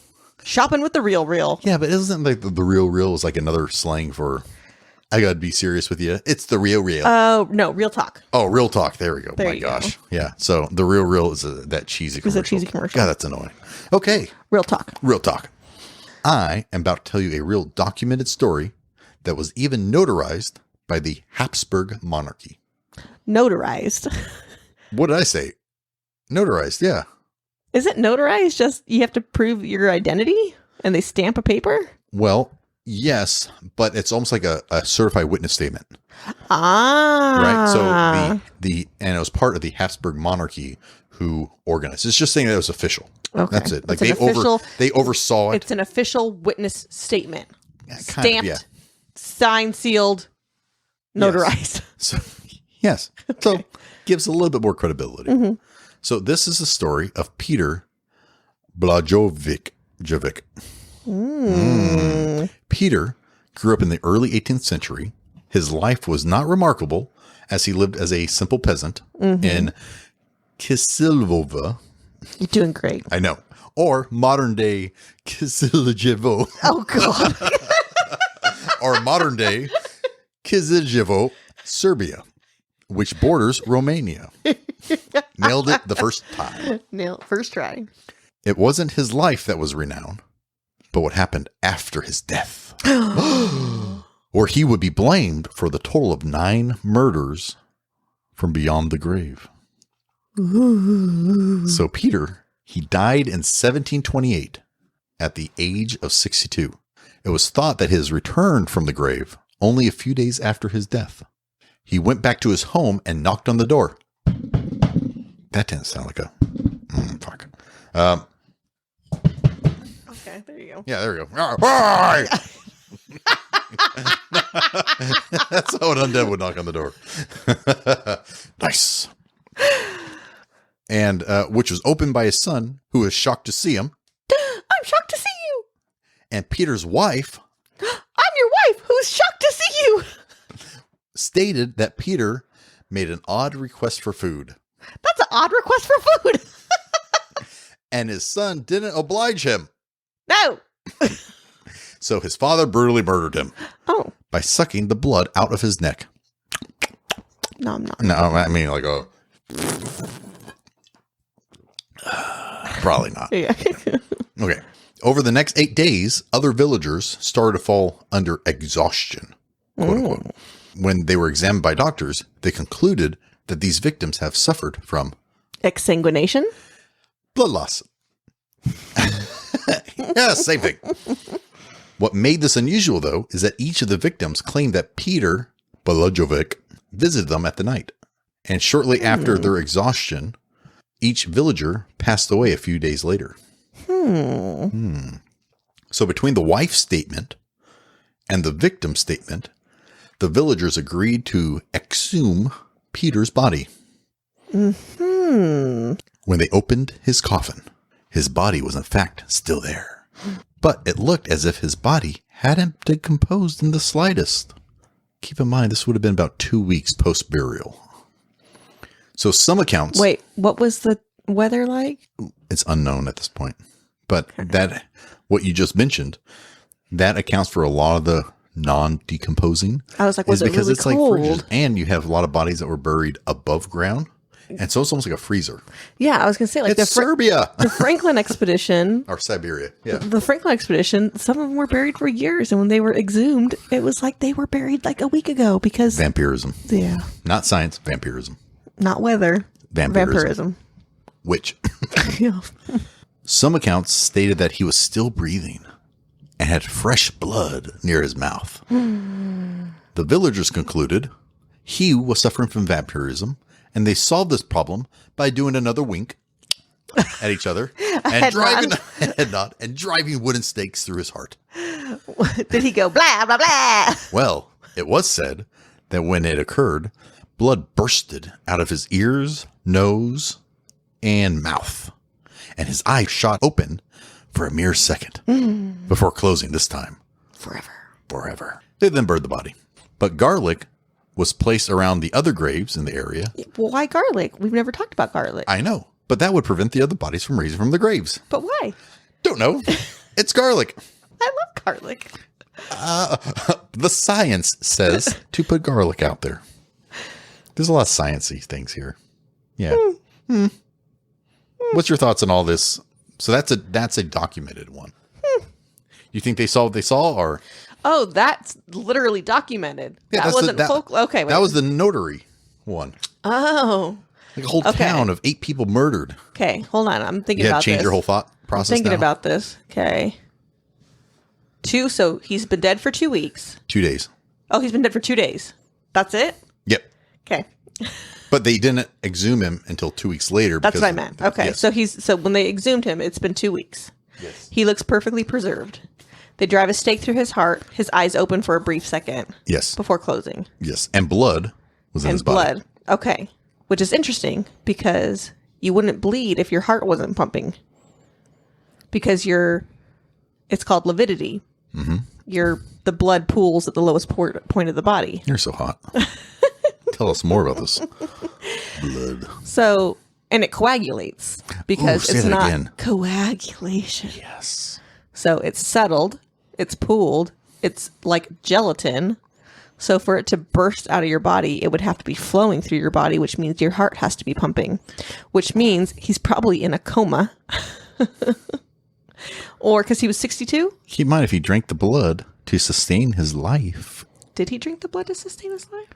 [SPEAKER 2] Shopping with the real.
[SPEAKER 1] Yeah, but isn't like the real is like another slang for... I gotta be serious with you. It's the real.
[SPEAKER 2] Oh, no, real talk.
[SPEAKER 1] Oh, real talk. There we go.
[SPEAKER 2] There
[SPEAKER 1] My gosh. Go. Yeah. So the real is that cheesy commercial.
[SPEAKER 2] It's a cheesy commercial.
[SPEAKER 1] God, that's annoying. Okay.
[SPEAKER 2] Real talk.
[SPEAKER 1] I am about to tell you a real documented story that was even notarized by the Habsburg monarchy.
[SPEAKER 2] Notarized?
[SPEAKER 1] What did I say? Notarized, yeah.
[SPEAKER 2] Is it notarized? Just you have to prove your identity and they stamp a paper?
[SPEAKER 1] Well... Yes, but it's almost like a certified witness statement.
[SPEAKER 2] Ah.
[SPEAKER 1] Right? So and it was part of the Habsburg monarchy who organized. It's just saying that it was official. Okay. That's it. Like they oversaw it.
[SPEAKER 2] It's an official witness statement.
[SPEAKER 1] Yeah,
[SPEAKER 2] stamped, signed, sealed, notarized.
[SPEAKER 1] Yes. So gives a little bit more credibility. Mm-hmm. So this is the story of Peter Blahhh. Peter grew up in the early 18th century. His life was not remarkable as he lived as a simple peasant in Kisilova.
[SPEAKER 2] You're doing great.
[SPEAKER 1] I know. Or modern day Kisilejevo.
[SPEAKER 2] Oh, God.
[SPEAKER 1] Or modern day Kisilejevo, Serbia, which borders Romania. Nailed it the first time.
[SPEAKER 2] First try.
[SPEAKER 1] It wasn't his life that was renowned, but what happened after his death. Or he would be blamed for the total of 9 murders from beyond the grave.
[SPEAKER 2] Ooh.
[SPEAKER 1] So Peter, he died in 1728 at the age of 62. It was thought that his return from the grave only a few days after his death. He went back to his home and knocked on the door. That didn't sound like a... fuck.
[SPEAKER 2] Okay, there you go.
[SPEAKER 1] Yeah, there we go. That's how an undead would knock on the door. Nice. And which was opened by his son, who was shocked to see him.
[SPEAKER 2] I'm shocked to see you.
[SPEAKER 1] And Peter's wife...
[SPEAKER 2] I'm your wife, who's shocked to see you.
[SPEAKER 1] stated that Peter made an odd request for food.
[SPEAKER 2] That's an odd request for food.
[SPEAKER 1] And his son didn't oblige him.
[SPEAKER 2] No.
[SPEAKER 1] So his father brutally murdered him.
[SPEAKER 2] Oh.
[SPEAKER 1] By sucking the blood out of his neck.
[SPEAKER 2] No, I'm not.
[SPEAKER 1] No, I mean like a... Probably not.
[SPEAKER 2] Yeah.
[SPEAKER 1] Okay. Over the next 8 days, other villagers started to fall under exhaustion, quote unquote. When they were examined by doctors, they concluded that these victims have suffered from
[SPEAKER 2] Exsanguination?
[SPEAKER 1] blood loss. Yeah, same thing. What made this unusual, though, is that each of the victims claimed that Peter Blahhh visited them at the night. And shortly after their exhaustion, each villager passed away a few days later. So between the wife's statement and the victim's statement, the villagers agreed to exhume Peter's body. When they opened his coffin, his body was in fact still there. But it looked as if his body hadn't decomposed in the slightest. Keep in mind, this would have been about 2 weeks post-burial. So some accounts...
[SPEAKER 2] Wait, what was the weather like?
[SPEAKER 1] It's unknown at this point. But that, what you just mentioned, that accounts for a lot of the non-decomposing.
[SPEAKER 2] I was like, was it
[SPEAKER 1] because
[SPEAKER 2] really
[SPEAKER 1] it's
[SPEAKER 2] cold?
[SPEAKER 1] Like fridges, and you have a lot of bodies that were buried above ground. And so it's almost like a freezer.
[SPEAKER 2] Yeah, I was going to say, like
[SPEAKER 1] It's Serbia.
[SPEAKER 2] the Franklin expedition.
[SPEAKER 1] Or Siberia, yeah.
[SPEAKER 2] The Franklin expedition, some of them were buried for years. And when they were exhumed, it was like they were buried like a week ago because...
[SPEAKER 1] Vampirism.
[SPEAKER 2] Yeah.
[SPEAKER 1] Not science, vampirism.
[SPEAKER 2] Not weather.
[SPEAKER 1] Vampirism. Which...
[SPEAKER 2] Yeah.
[SPEAKER 1] Some accounts stated that he was still breathing and had fresh blood near his mouth. The villagers concluded he was suffering from vampirism, and they solved this problem by doing another wink at each other and driving wooden stakes through his heart.
[SPEAKER 2] Did he go blah, blah, blah?
[SPEAKER 1] Well, it was said that when it occurred, blood bursted out of his ears, nose, and mouth. And his eyes shot open for a mere second before closing this time. Forever. They then buried the body. But garlic was placed around the other graves in the area.
[SPEAKER 2] Well, why garlic? We've never talked about garlic.
[SPEAKER 1] I know, but that would prevent the other bodies from raising from the graves.
[SPEAKER 2] But why?
[SPEAKER 1] Don't know. It's garlic.
[SPEAKER 2] I love garlic.
[SPEAKER 1] The science says to put garlic out there. There's a lot of sciencey things here. Yeah. What's your thoughts on all this? So that's a documented one. You think they saw what they saw, or?
[SPEAKER 2] Oh, that's literally documented.
[SPEAKER 1] Yeah,
[SPEAKER 2] that wasn't folk. Okay, wait.
[SPEAKER 1] That was the notary one.
[SPEAKER 2] Oh.
[SPEAKER 1] Like a whole town of 8 people murdered.
[SPEAKER 2] Okay, hold on. I'm thinking
[SPEAKER 1] You
[SPEAKER 2] about
[SPEAKER 1] have to change
[SPEAKER 2] this.
[SPEAKER 1] your whole thought process.
[SPEAKER 2] I'm thinking
[SPEAKER 1] now?
[SPEAKER 2] about this. Okay. 2. So he's been dead for 2 weeks.
[SPEAKER 1] 2 days.
[SPEAKER 2] Oh, he's been dead for 2 days. That's it.
[SPEAKER 1] Yep.
[SPEAKER 2] Okay.
[SPEAKER 1] But they didn't exhume him until 2 weeks later.
[SPEAKER 2] That's what I meant. Okay.
[SPEAKER 1] Yes.
[SPEAKER 2] So when they exhumed him, it's been 2 weeks.
[SPEAKER 1] Yes.
[SPEAKER 2] He looks perfectly preserved. They drive a stake through his heart. His eyes open for a brief second.
[SPEAKER 1] Yes.
[SPEAKER 2] Before closing.
[SPEAKER 1] Yes. And blood was in his body.
[SPEAKER 2] And blood. Okay. Which is interesting because you wouldn't bleed if your heart wasn't pumping. Because it's called lividity. The blood pools at the lowest point of the body.
[SPEAKER 1] You're so hot. Tell us more about this. Blood.
[SPEAKER 2] So, and it coagulates because
[SPEAKER 1] Ooh, say
[SPEAKER 2] it's
[SPEAKER 1] that
[SPEAKER 2] not
[SPEAKER 1] again.
[SPEAKER 2] coagulation.
[SPEAKER 1] Yes.
[SPEAKER 2] So it's settled, it's pooled, it's like gelatin. So for it to burst out of your body, it would have to be flowing through your body, which means your heart has to be pumping, which means he's probably in a coma. Or because he was 62?
[SPEAKER 1] He might if he drank the blood to sustain his life.
[SPEAKER 2] Did he drink the blood to sustain his life?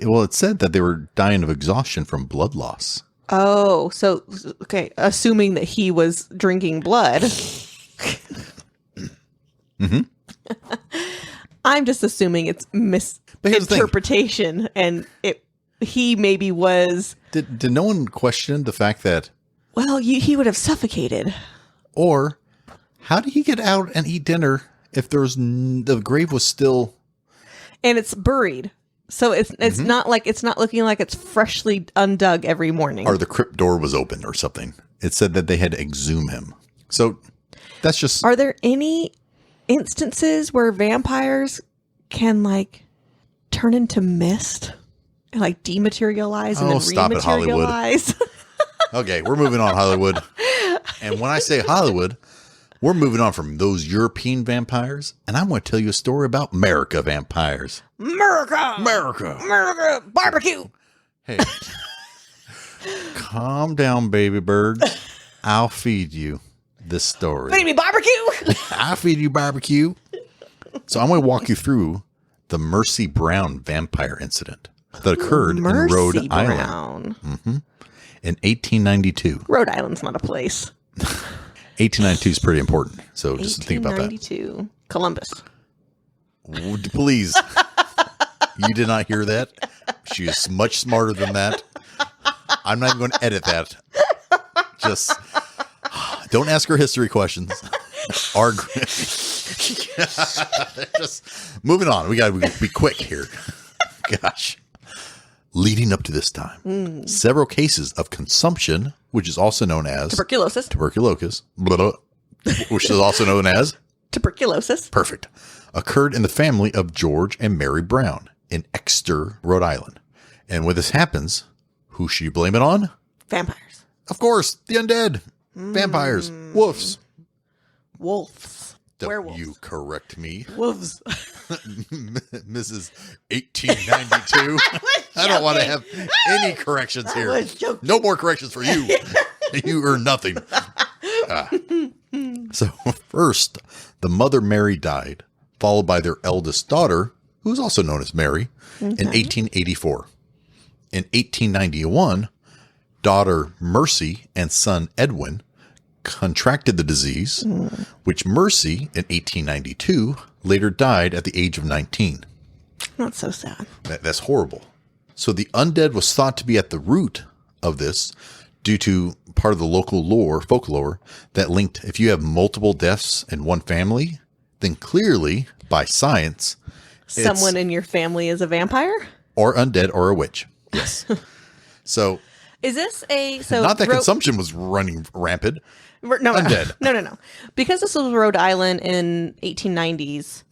[SPEAKER 1] Well, it said that they were dying of exhaustion from blood loss.
[SPEAKER 2] Oh, so, okay. Assuming that he was drinking blood. I'm just assuming it's misinterpretation, and he maybe was.
[SPEAKER 1] Did no one question the fact that?
[SPEAKER 2] Well, he would have suffocated.
[SPEAKER 1] Or how did he get out and eat dinner if the grave was still?
[SPEAKER 2] And it's buried, so it's not looking like it's freshly undug every morning.
[SPEAKER 1] Or the crypt door was open or something. It said that they had to exhume him. So that's just.
[SPEAKER 2] Are there any instances where vampires can like turn into mist and like dematerialize and then
[SPEAKER 1] stop it, Hollywood.
[SPEAKER 2] rematerialize?
[SPEAKER 1] Okay, we're moving on, Hollywood. And when I say Hollywood, we're moving on from those European vampires, and I'm going to tell you a story about America vampires.
[SPEAKER 2] America, barbecue.
[SPEAKER 1] Hey, calm down, baby bird. I'll feed you this story.
[SPEAKER 2] Feed me barbecue.
[SPEAKER 1] I'll feed you barbecue. So I'm going to walk you through the Mercy Brown vampire incident that occurred in Rhode Island. In 1892.
[SPEAKER 2] Rhode Island's not a place.
[SPEAKER 1] 1892 is pretty important. So just think about that.
[SPEAKER 2] 1892. Columbus.
[SPEAKER 1] Please. You did not hear that? She is much smarter than that. I'm not even going to edit that. Just don't ask her history questions. Just moving on. We got to be quick here. Gosh. Leading up to this time, several cases of consumption, which is also known as
[SPEAKER 2] tuberculosis,
[SPEAKER 1] which is also known as
[SPEAKER 2] tuberculosis.
[SPEAKER 1] Perfect. Occurred in the family of George and Mary Brown in Exeter, Rhode Island. And when this happens, who should you blame it on?
[SPEAKER 2] Vampires.
[SPEAKER 1] Of course, the undead. Vampires. Wolves. Don't
[SPEAKER 2] Werewolves.
[SPEAKER 1] you correct me.
[SPEAKER 2] Wolves.
[SPEAKER 1] Mrs. 1892. I don't want to have any corrections here. No more corrections for you. You earn nothing. So first, the mother Mary died, followed by their eldest daughter, who's also known as Mary, in 1884. In 1891, daughter Mercy and son Edwin contracted the disease, which Mercy, in 1892, later died at the age of 19.
[SPEAKER 2] That's so sad.
[SPEAKER 1] That's horrible. So the undead was thought to be at the root of this due to part of the local folklore that linked if you have multiple deaths in one family, then clearly, by science,
[SPEAKER 2] someone in your family is a vampire?
[SPEAKER 1] Or undead or a witch. Yes. So
[SPEAKER 2] is this
[SPEAKER 1] not that consumption was running rampant.
[SPEAKER 2] No,
[SPEAKER 1] undead.
[SPEAKER 2] No. Because this was Rhode Island in 1890s.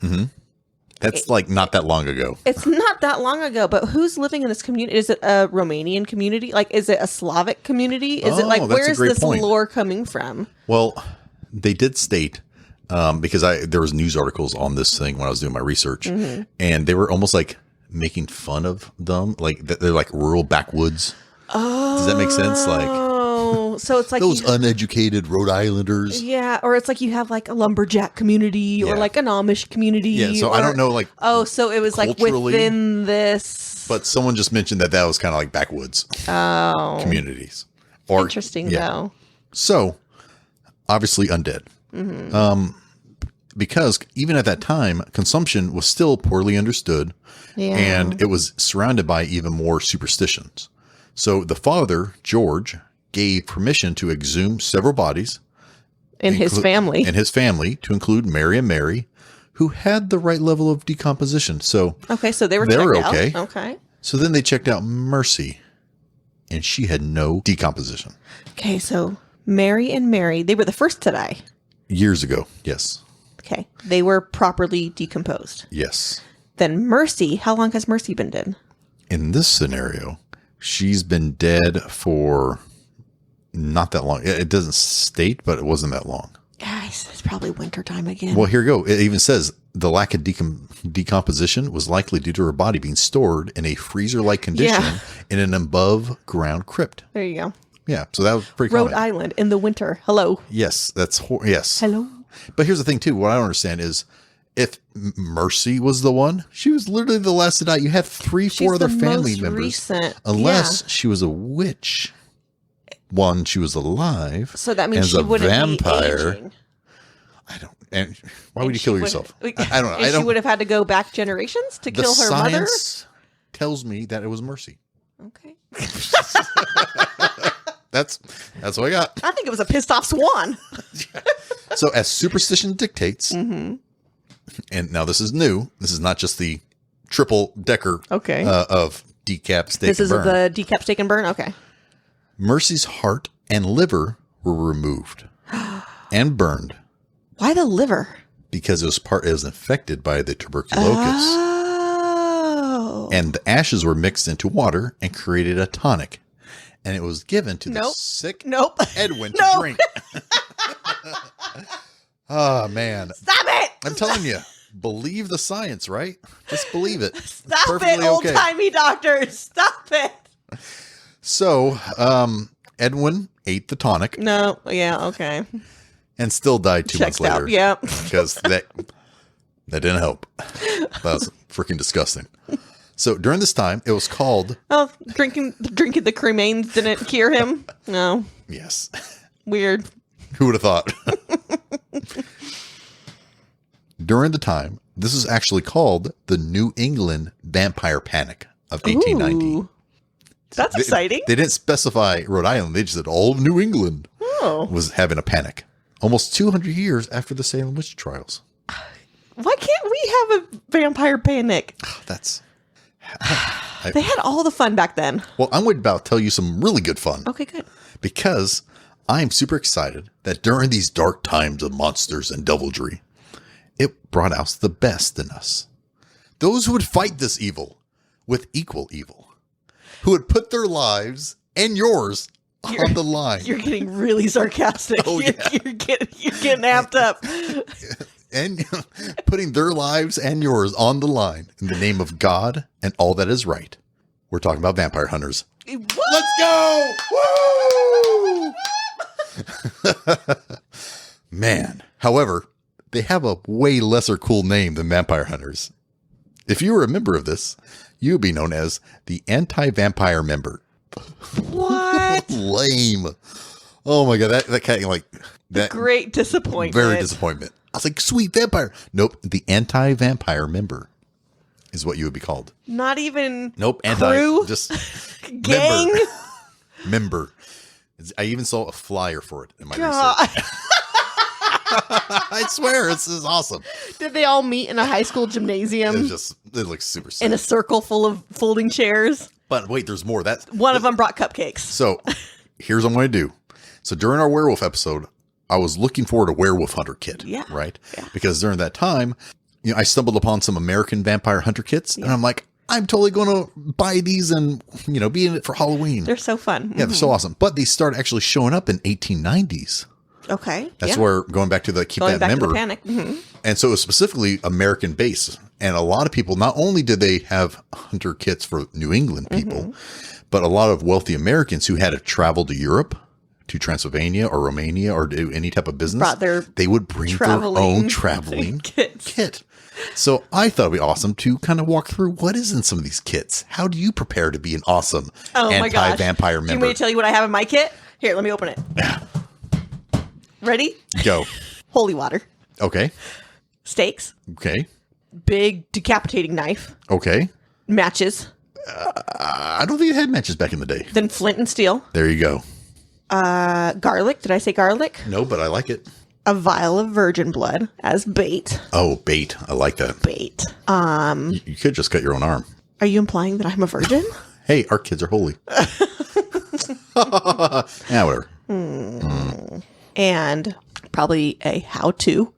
[SPEAKER 1] That's like not that long ago.
[SPEAKER 2] It's not that long ago, but who's living in this community? Is it a Romanian community? Like, is it a Slavic community? Is it like, where is this lore coming from?
[SPEAKER 1] Well, they did state, because there was news articles on this thing when I was doing my research, and they were almost like making fun of them. Like they're like rural backwoods. Oh, does that make sense? Like,
[SPEAKER 2] so it's like
[SPEAKER 1] those uneducated Rhode Islanders.
[SPEAKER 2] Yeah, or it's like you have like a lumberjack community or like an Amish community.
[SPEAKER 1] Yeah, so I don't know, like,
[SPEAKER 2] so it was like within this.
[SPEAKER 1] But someone just mentioned that was kind of like backwoods communities. Or
[SPEAKER 2] interesting though.
[SPEAKER 1] So obviously undead. Because even at that time, consumption was still poorly understood, and it was surrounded by even more superstitions. So the father, George, gave permission to exhume several bodies
[SPEAKER 2] in his family
[SPEAKER 1] to include Mary and Mary, who had the right level of decomposition. So
[SPEAKER 2] so they were
[SPEAKER 1] okay.
[SPEAKER 2] Out. Okay.
[SPEAKER 1] So then they checked out Mercy, and she had no decomposition.
[SPEAKER 2] Okay, so Mary and Mary, they were the first to die.
[SPEAKER 1] Years ago, yes.
[SPEAKER 2] Okay, they were properly decomposed.
[SPEAKER 1] Yes.
[SPEAKER 2] Then Mercy, how long has Mercy been dead?
[SPEAKER 1] In this scenario, she's been dead for not that long. It doesn't state, but it wasn't that long.
[SPEAKER 2] Guys, it's probably wintertime again.
[SPEAKER 1] Well, here you go. It even says the lack of decomposition was likely due to her body being stored in a freezer-like condition in an above-ground crypt.
[SPEAKER 2] There you go.
[SPEAKER 1] Yeah, so that was pretty
[SPEAKER 2] Rhode
[SPEAKER 1] common.
[SPEAKER 2] Island in the winter. Hello.
[SPEAKER 1] Yes, yes.
[SPEAKER 2] Hello.
[SPEAKER 1] But here's the thing, too. What I don't understand is if Mercy was the one, she was literally the last to die. You have 3-4 other family members.
[SPEAKER 2] Recent.
[SPEAKER 1] Unless she was a witch. One, she was alive.
[SPEAKER 2] So that means she
[SPEAKER 1] as a
[SPEAKER 2] wouldn't
[SPEAKER 1] vampire.
[SPEAKER 2] be aging.
[SPEAKER 1] I don't. And why would you kill yourself? I don't know.
[SPEAKER 2] And she would have had to go back generations to kill her mother?
[SPEAKER 1] The science tells me that it was Mercy.
[SPEAKER 2] Okay.
[SPEAKER 1] That's what I got.
[SPEAKER 2] I think it was a pissed off swan.
[SPEAKER 1] So as superstition dictates,
[SPEAKER 2] Mm-hmm.
[SPEAKER 1] and now this is new. This is not just the triple decker
[SPEAKER 2] Okay.
[SPEAKER 1] Of decap, steak,
[SPEAKER 2] This
[SPEAKER 1] and
[SPEAKER 2] is
[SPEAKER 1] burn.
[SPEAKER 2] the decap, steak, and burn? Okay.
[SPEAKER 1] Mercy's heart and liver were removed and burned
[SPEAKER 2] Why the liver?
[SPEAKER 1] because it was infected by the tuberculosis.
[SPEAKER 2] Oh.
[SPEAKER 1] And the ashes were mixed into water and created a tonic. And it was given to the sick
[SPEAKER 2] Nope.
[SPEAKER 1] Edwin to
[SPEAKER 2] No.
[SPEAKER 1] drink. Oh, man.
[SPEAKER 2] Stop it!
[SPEAKER 1] I'm telling you, believe the science, right? Just believe it. It's
[SPEAKER 2] Stop it,
[SPEAKER 1] perfectly okay.
[SPEAKER 2] old-timey doctors. Stop it.
[SPEAKER 1] So, Edwin ate the tonic
[SPEAKER 2] No. Yeah, okay.
[SPEAKER 1] and still died 2 months
[SPEAKER 2] Checked out.
[SPEAKER 1] later.
[SPEAKER 2] Yeah.
[SPEAKER 1] Because that didn't help. That was freaking disgusting. So during this time, it was called...
[SPEAKER 2] Oh, drinking the cremains didn't cure him? No.
[SPEAKER 1] Yes.
[SPEAKER 2] Weird.
[SPEAKER 1] Who would have thought? During the time, this is actually called the New England Vampire Panic of 1890.
[SPEAKER 2] Ooh. That's exciting.
[SPEAKER 1] They didn't specify Rhode Island. They just said all of New England was having a panic. Almost 200 years after the Salem witch trials.
[SPEAKER 2] Why can't we have a vampire panic?
[SPEAKER 1] That's...
[SPEAKER 2] They had all the fun back then.
[SPEAKER 1] Well, I'm about to tell you some really good fun.
[SPEAKER 2] Okay, good.
[SPEAKER 1] Because I'm super excited that during these dark times of monsters and devilry, it brought out the best in us. Those who would fight this evil with equal evil. Who would put their lives and yours on the line.
[SPEAKER 2] You're getting really sarcastic.
[SPEAKER 1] Oh, yeah.
[SPEAKER 2] You're getting amped up.
[SPEAKER 1] And putting their lives and yours on the line in the name of God and all that is right. We're talking about vampire hunters.
[SPEAKER 2] What?
[SPEAKER 1] Let's go! Woo! Man. However, they have a way lesser cool name than vampire hunters. If you were a member of this, you would be known as the anti-vampire member.
[SPEAKER 2] What?
[SPEAKER 1] Lame. Oh my God. That kind of like that.
[SPEAKER 2] Great disappointment.
[SPEAKER 1] Very disappointment. I was like, sweet vampire. Nope. The anti-vampire member is what you would be called.
[SPEAKER 2] Not even
[SPEAKER 1] Nope.
[SPEAKER 2] crew?
[SPEAKER 1] Just
[SPEAKER 2] Gang?
[SPEAKER 1] Member. I even saw a flyer for it in my
[SPEAKER 2] God.
[SPEAKER 1] research. I swear, this is awesome.
[SPEAKER 2] Did they all meet in a high school gymnasium
[SPEAKER 1] It looks super sick.
[SPEAKER 2] in a circle full of folding chairs?
[SPEAKER 1] But wait, there's more.
[SPEAKER 2] One of them brought cupcakes.
[SPEAKER 1] So here's what I'm going to do. So during our werewolf episode, I was looking forward to Werewolf Hunter Kit.
[SPEAKER 2] Yeah.
[SPEAKER 1] Right?
[SPEAKER 2] Yeah.
[SPEAKER 1] Because during that time, I stumbled upon some American Vampire Hunter kits, and I'm like, I'm totally going to buy these and, be in it for Halloween.
[SPEAKER 2] They're so fun.
[SPEAKER 1] Yeah, they're so awesome. But they started actually showing up in 1890s.
[SPEAKER 2] Okay.
[SPEAKER 1] That's where, going back to the keep
[SPEAKER 2] Going
[SPEAKER 1] that
[SPEAKER 2] back
[SPEAKER 1] member.
[SPEAKER 2] to the panic. Mm-hmm.
[SPEAKER 1] And so it was specifically American base. And a lot of people, not only did they have hunter kits for New England people, but a lot of wealthy Americans who had to travel to Europe, to Transylvania or Romania or do any type of business, they would bring their own traveling kit. So I thought it'd be awesome to kind of walk through what is in some of these kits. How do you prepare to be an awesome anti-vampire member?
[SPEAKER 2] Do you want me to tell you what I have in my kit? Here, let me open it. Ready?
[SPEAKER 1] Go.
[SPEAKER 2] Holy water.
[SPEAKER 1] Okay.
[SPEAKER 2] Steaks.
[SPEAKER 1] Okay.
[SPEAKER 2] Big decapitating knife.
[SPEAKER 1] Okay.
[SPEAKER 2] Matches.
[SPEAKER 1] I don't think it had matches back in the day.
[SPEAKER 2] Then flint and steel.
[SPEAKER 1] There you go.
[SPEAKER 2] Garlic. Did I say garlic?
[SPEAKER 1] No, but I like it.
[SPEAKER 2] A vial of virgin blood as bait.
[SPEAKER 1] Oh, bait. I like that.
[SPEAKER 2] Bait.
[SPEAKER 1] You could just cut your own arm.
[SPEAKER 2] Are you implying that I'm a virgin?
[SPEAKER 1] Hey, our kids are holy. Yeah, whatever.
[SPEAKER 2] And probably a how-to.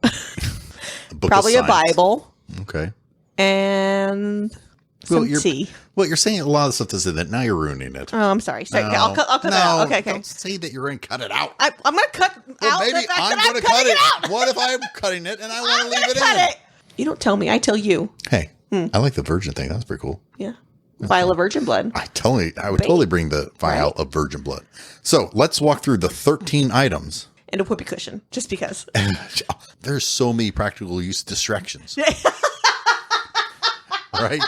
[SPEAKER 1] Book
[SPEAKER 2] Probably
[SPEAKER 1] of
[SPEAKER 2] a
[SPEAKER 1] science.
[SPEAKER 2] Bible.
[SPEAKER 1] Okay.
[SPEAKER 2] And some tea.
[SPEAKER 1] Well, you're saying a lot of stuff that's in it. Now you're ruining it.
[SPEAKER 2] Oh, I'm sorry. Sorry. I'll cut that out. Okay.
[SPEAKER 1] Don't say that you're going to cut it out.
[SPEAKER 2] I'm going to cut out
[SPEAKER 1] Maybe
[SPEAKER 2] the fact
[SPEAKER 1] I'm
[SPEAKER 2] that
[SPEAKER 1] going
[SPEAKER 2] I'm
[SPEAKER 1] to cut
[SPEAKER 2] cutting
[SPEAKER 1] it.
[SPEAKER 2] out.
[SPEAKER 1] What if I'm cutting it and I want to leave it
[SPEAKER 2] cut
[SPEAKER 1] in?
[SPEAKER 2] it. You don't tell me. I tell you.
[SPEAKER 1] Hey, I like the virgin thing. That's pretty cool.
[SPEAKER 2] Yeah. Vial of virgin blood.
[SPEAKER 1] I would totally bring the vial of virgin blood. So let's walk through the 13 items
[SPEAKER 2] and a whoopee cushion, just because.
[SPEAKER 1] There's so many practical use distractions. Right?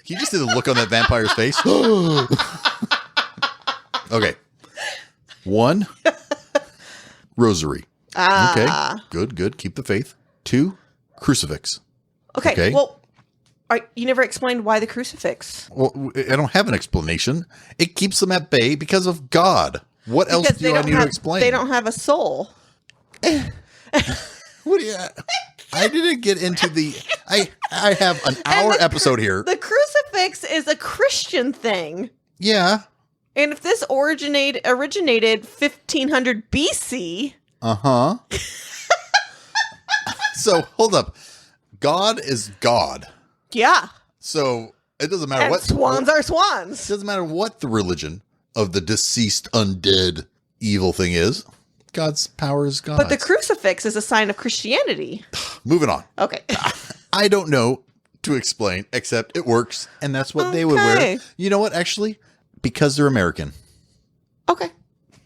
[SPEAKER 1] You just did a look on that vampire's face. Okay. 1, rosary. Okay. Good. Keep the faith. 2, crucifix.
[SPEAKER 2] Okay. Well, you never explained why the crucifix.
[SPEAKER 1] Well, I don't have an explanation. It keeps them at bay because of God. What else do I need to explain?
[SPEAKER 2] They don't have a soul.
[SPEAKER 1] What do you... I didn't get into the... I have an hour episode here.
[SPEAKER 2] The crucifix is a Christian thing.
[SPEAKER 1] Yeah.
[SPEAKER 2] And if this originated 1500 BC...
[SPEAKER 1] Uh-huh. So, hold up. God is God.
[SPEAKER 2] Yeah.
[SPEAKER 1] So, it doesn't matter
[SPEAKER 2] and
[SPEAKER 1] what...
[SPEAKER 2] swans are swans.
[SPEAKER 1] It doesn't matter what the religion of the deceased, undead, evil thing is. God's power is God.
[SPEAKER 2] But the crucifix is a sign of Christianity.
[SPEAKER 1] Moving on.
[SPEAKER 2] Okay.
[SPEAKER 1] I don't know to explain, except it works, and that's what they would wear. You know what, actually? Because they're American.
[SPEAKER 2] Okay.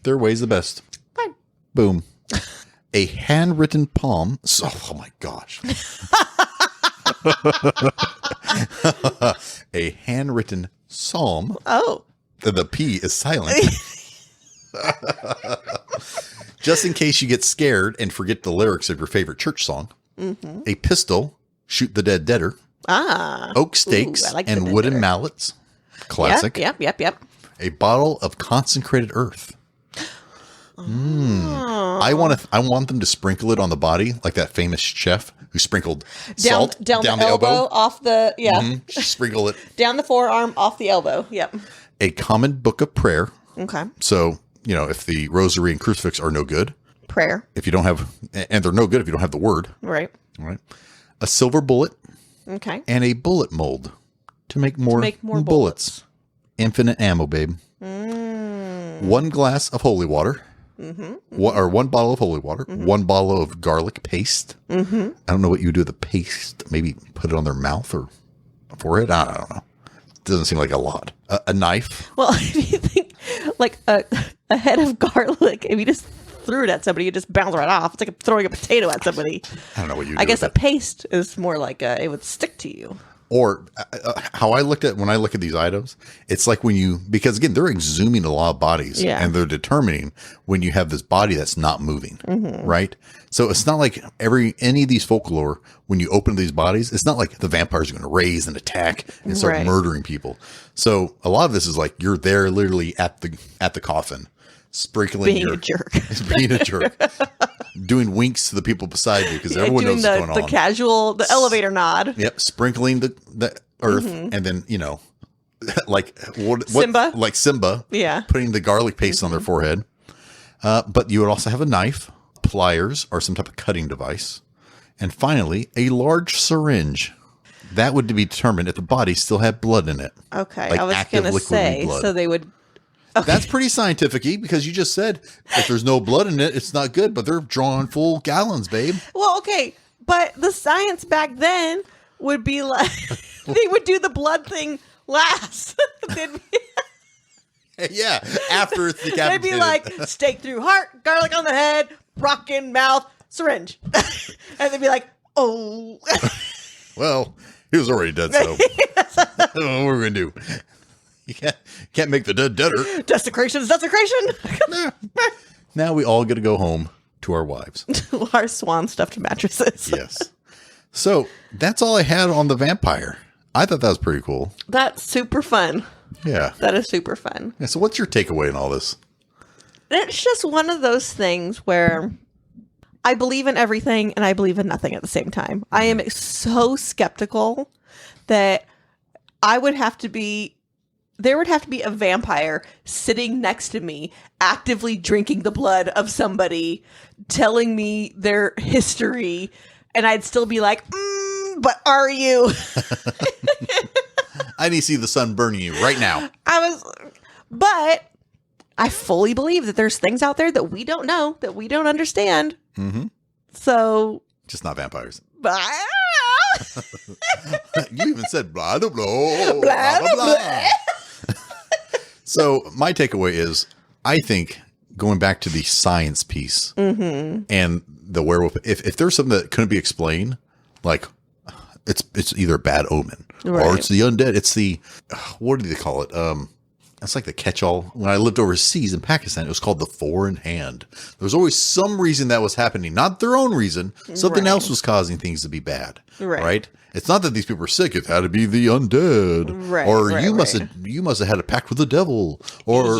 [SPEAKER 1] Their way's the best.
[SPEAKER 2] Fine.
[SPEAKER 1] Boom. A handwritten palm. Oh my gosh. A handwritten psalm.
[SPEAKER 2] Oh.
[SPEAKER 1] The P is silent. Just in case you get scared and forget the lyrics of your favorite church song. Mm-hmm. A pistol. Shoot the dead deader. Oak stakes and wooden mallets. Classic.
[SPEAKER 2] Yep.
[SPEAKER 1] A bottle of consecrated earth. I want them to sprinkle it on the body, like that famous chef who sprinkled salt
[SPEAKER 2] down the elbow, off the
[SPEAKER 1] sprinkle it
[SPEAKER 2] down the forearm, off the elbow. Yep.
[SPEAKER 1] A common book of prayer.
[SPEAKER 2] Okay.
[SPEAKER 1] So if the rosary and crucifix are no good,
[SPEAKER 2] prayer.
[SPEAKER 1] If you don't have, and they're no good if you don't have the word.
[SPEAKER 2] Right.
[SPEAKER 1] All right. A silver bullet.
[SPEAKER 2] Okay.
[SPEAKER 1] And a bullet mold to make more bullets. Infinite ammo, babe. 1 glass of holy water. Mm-hmm. Or 1 bottle of holy water. Mm-hmm. 1 bottle of garlic paste. Mm-hmm. I don't know what you do with the paste. Maybe put it on their mouth or forehead. I don't know. Doesn't seem like a lot. A knife.
[SPEAKER 2] Well, if you think like a head of garlic, if you just threw it at somebody, you just bounce right off. It's like throwing a potato at somebody.
[SPEAKER 1] I don't know what you do.
[SPEAKER 2] I guess a paste is more like it would stick to you.
[SPEAKER 1] Or how I looked at when I look at these items, it's like because again, they're exhuming a lot of bodies and they're determining when you have this body that's not moving, right? So it's not like any of these folklore, when you open these bodies, it's not like the vampires are going to raise and attack and start murdering people. So a lot of this is like you're there literally at the coffin, sprinkling
[SPEAKER 2] being a jerk,
[SPEAKER 1] doing winks to the people beside you because everyone knows what's going on.
[SPEAKER 2] The casual, the elevator nod.
[SPEAKER 1] Yep, sprinkling the earth, and then like
[SPEAKER 2] Simba,
[SPEAKER 1] like Simba, putting the garlic paste on their forehead. But you would also have a knife, pliers, or some type of cutting device, and finally a large syringe. That would be determined if the body still had blood in it.
[SPEAKER 2] Okay,
[SPEAKER 1] like
[SPEAKER 2] I was going to say,
[SPEAKER 1] blood.
[SPEAKER 2] So they would. Okay.
[SPEAKER 1] That's pretty scientific-y because you just said if there's no blood in it, it's not good, but they're drawing full gallons, babe.
[SPEAKER 2] Well, okay, but the science back then would be like, they would do the blood thing last.
[SPEAKER 1] Yeah, after it's decapitated.
[SPEAKER 2] They'd be like, stake through heart, garlic on the head, rock in mouth, syringe. And they'd be like, oh.
[SPEAKER 1] Well, he was already dead, so I don't know what we're going to do. You can't make the dead deader.
[SPEAKER 2] Desecration is desecration.
[SPEAKER 1] Now we all get to go home to our wives.
[SPEAKER 2] Our swan stuffed mattresses.
[SPEAKER 1] Yes. So that's all I had on the vampire. I thought that was pretty cool.
[SPEAKER 2] That's super fun.
[SPEAKER 1] Yeah.
[SPEAKER 2] That is super fun.
[SPEAKER 1] Yeah, so what's your takeaway in all this?
[SPEAKER 2] It's just one of those things where I believe in everything and I believe in nothing at the same time. I am so skeptical that there would have to be a vampire sitting next to me, actively drinking the blood of somebody, telling me their history, and I'd still be like, but are you?
[SPEAKER 1] I need to see the sun burning you right now.
[SPEAKER 2] But I fully believe that there's things out there that we don't know, that we don't understand. Mm-hmm. So.
[SPEAKER 1] Just not vampires.
[SPEAKER 3] You even said blah, blah, blah,
[SPEAKER 2] blah, blah, blah.
[SPEAKER 1] So my takeaway is, I think going back to the science piece and the werewolf, if there's something that couldn't be explained, like it's either a bad omen or it's the undead. It's the, what do they call it? It's like the catch-all. When I lived overseas in Pakistan, it was called the four in hand. There was always some reason that was happening, not their own reason. Something else was causing things to be bad. Right? It's not that these people were sick. It had to be the undead. Or you must have had a pact with the devil. Or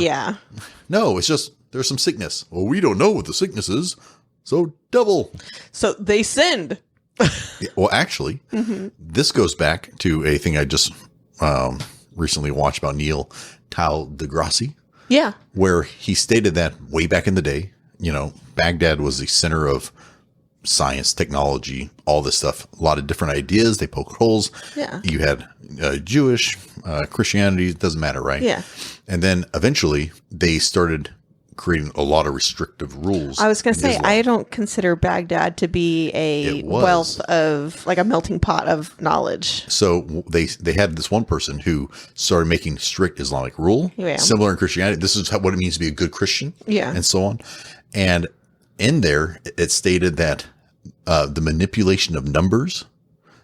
[SPEAKER 1] no, it's just there's some sickness. Well, we don't know what the sickness is. So devil.
[SPEAKER 2] So they sinned.
[SPEAKER 1] Yeah, well, actually, this goes back to a thing I just recently watched about Neil deGrasse.
[SPEAKER 2] Yeah.
[SPEAKER 1] Where he stated that way back in the day, you know, Baghdad was the center of science, technology, all this stuff. A lot of different ideas. They poked holes.
[SPEAKER 2] Yeah.
[SPEAKER 1] You had Jewish, Christianity, it doesn't matter, right?
[SPEAKER 2] Yeah.
[SPEAKER 1] And then eventually they started creating a lot of restrictive rules.
[SPEAKER 2] I was going to say, I don't consider Baghdad to be a wealth of, like a melting pot of knowledge.
[SPEAKER 1] So they had this one person who started making strict Islamic rule, similar in Christianity. This is what it means to be a good Christian, and so on. And in there, it stated that the manipulation of numbers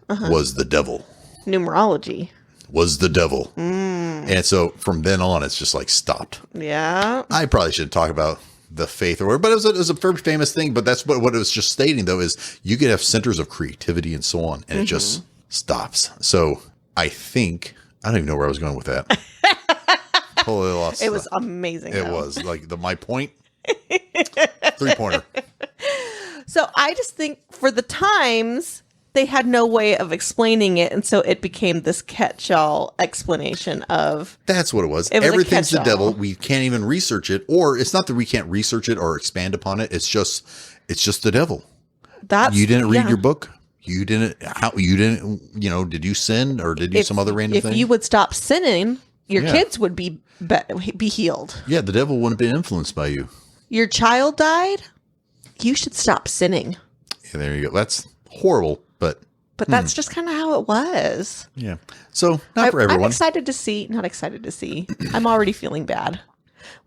[SPEAKER 1] was the devil.
[SPEAKER 2] Numerology.
[SPEAKER 1] Was the devil. And so from then on, it's just like stopped.
[SPEAKER 2] Yeah.
[SPEAKER 1] I probably shouldn't talk about the faith or whatever, but it was a very famous thing. But that's what it was just stating, though, is you could have centers of creativity and so on, and it just stops. So I think, I don't even know where I was going with that. Totally lost.
[SPEAKER 2] It was amazing.
[SPEAKER 1] It was like my point. 3-pointer.
[SPEAKER 2] So I just think for the times, they had no way of explaining it, and so it became this catch-all explanation of...
[SPEAKER 1] That's what it was. Everything's the devil. We can't even research it, or it's not that we can't research it or expand upon it. It's just the devil. You didn't read your book. You didn't, did you sin or did you do some other random thing?
[SPEAKER 2] If you would stop sinning, your kids would be healed.
[SPEAKER 1] Yeah, the devil wouldn't have been influenced by you.
[SPEAKER 2] Your child died, you should stop sinning.
[SPEAKER 1] Yeah, there you go. That's horrible.
[SPEAKER 2] But that's just kind of how it was.
[SPEAKER 1] Yeah. So not for everyone.
[SPEAKER 2] I'm not excited to see. I'm already feeling bad.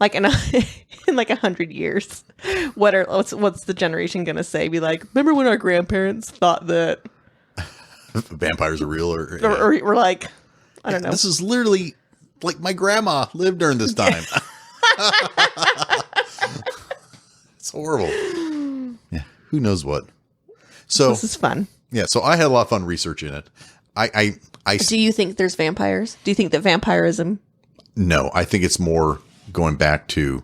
[SPEAKER 2] Like in like 100 years, what's the generation going to say? Be like, remember when our grandparents thought that
[SPEAKER 1] vampires are real or
[SPEAKER 2] we're like, I don't know.
[SPEAKER 1] This is literally like my grandma lived during this time. It's horrible. Yeah. Who knows what? So
[SPEAKER 2] this is fun.
[SPEAKER 1] Yeah, so I had a lot of fun researching it.
[SPEAKER 2] Do you think there's vampires? Do you think that vampirism?
[SPEAKER 1] No, I think it's more going back to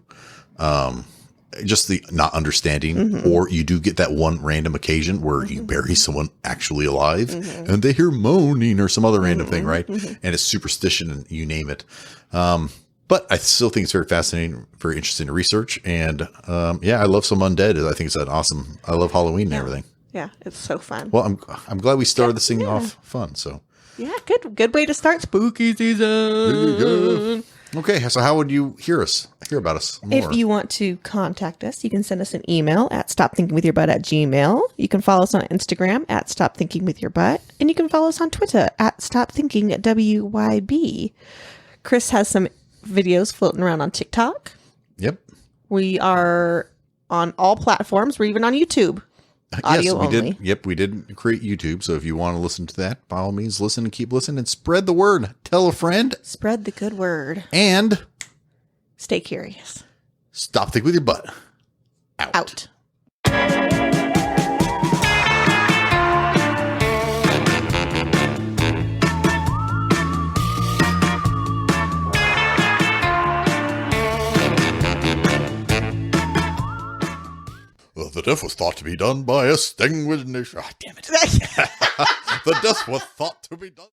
[SPEAKER 1] just the not understanding, or you do get that one random occasion where you bury someone actually alive and they hear moaning or some other random thing, right? And it's superstition and you name it. But I still think it's very fascinating, very interesting to research. And I love some undead. I think it's awesome. I love Halloween and everything. Yeah,
[SPEAKER 2] it's so fun.
[SPEAKER 1] Well, I'm glad we started this thing off fun. So
[SPEAKER 2] good way to start spooky season.
[SPEAKER 1] Okay, so how would you hear about us more?
[SPEAKER 2] If you want to contact us, you can send us an email at stopthinkingwithyourbutt@gmail.com. You can follow us on Instagram at stopthinkingwithyourbutt, and you can follow us on Twitter at stopthinkingwyb. Chris has some videos floating around on TikTok.
[SPEAKER 1] Yep.
[SPEAKER 2] We are on all platforms. We're even on YouTube. Audio
[SPEAKER 1] yes, we
[SPEAKER 2] only.
[SPEAKER 1] did. Yep, we did create YouTube. So if you want to listen to that, by all means, listen and keep listening and spread the word. Tell a friend.
[SPEAKER 2] Spread the good word.
[SPEAKER 1] And
[SPEAKER 2] stay curious.
[SPEAKER 1] Stop thinking with your butt. Out. Well, the death was thought to be done by a extinguished... Oh, damn it. The death was thought to be done...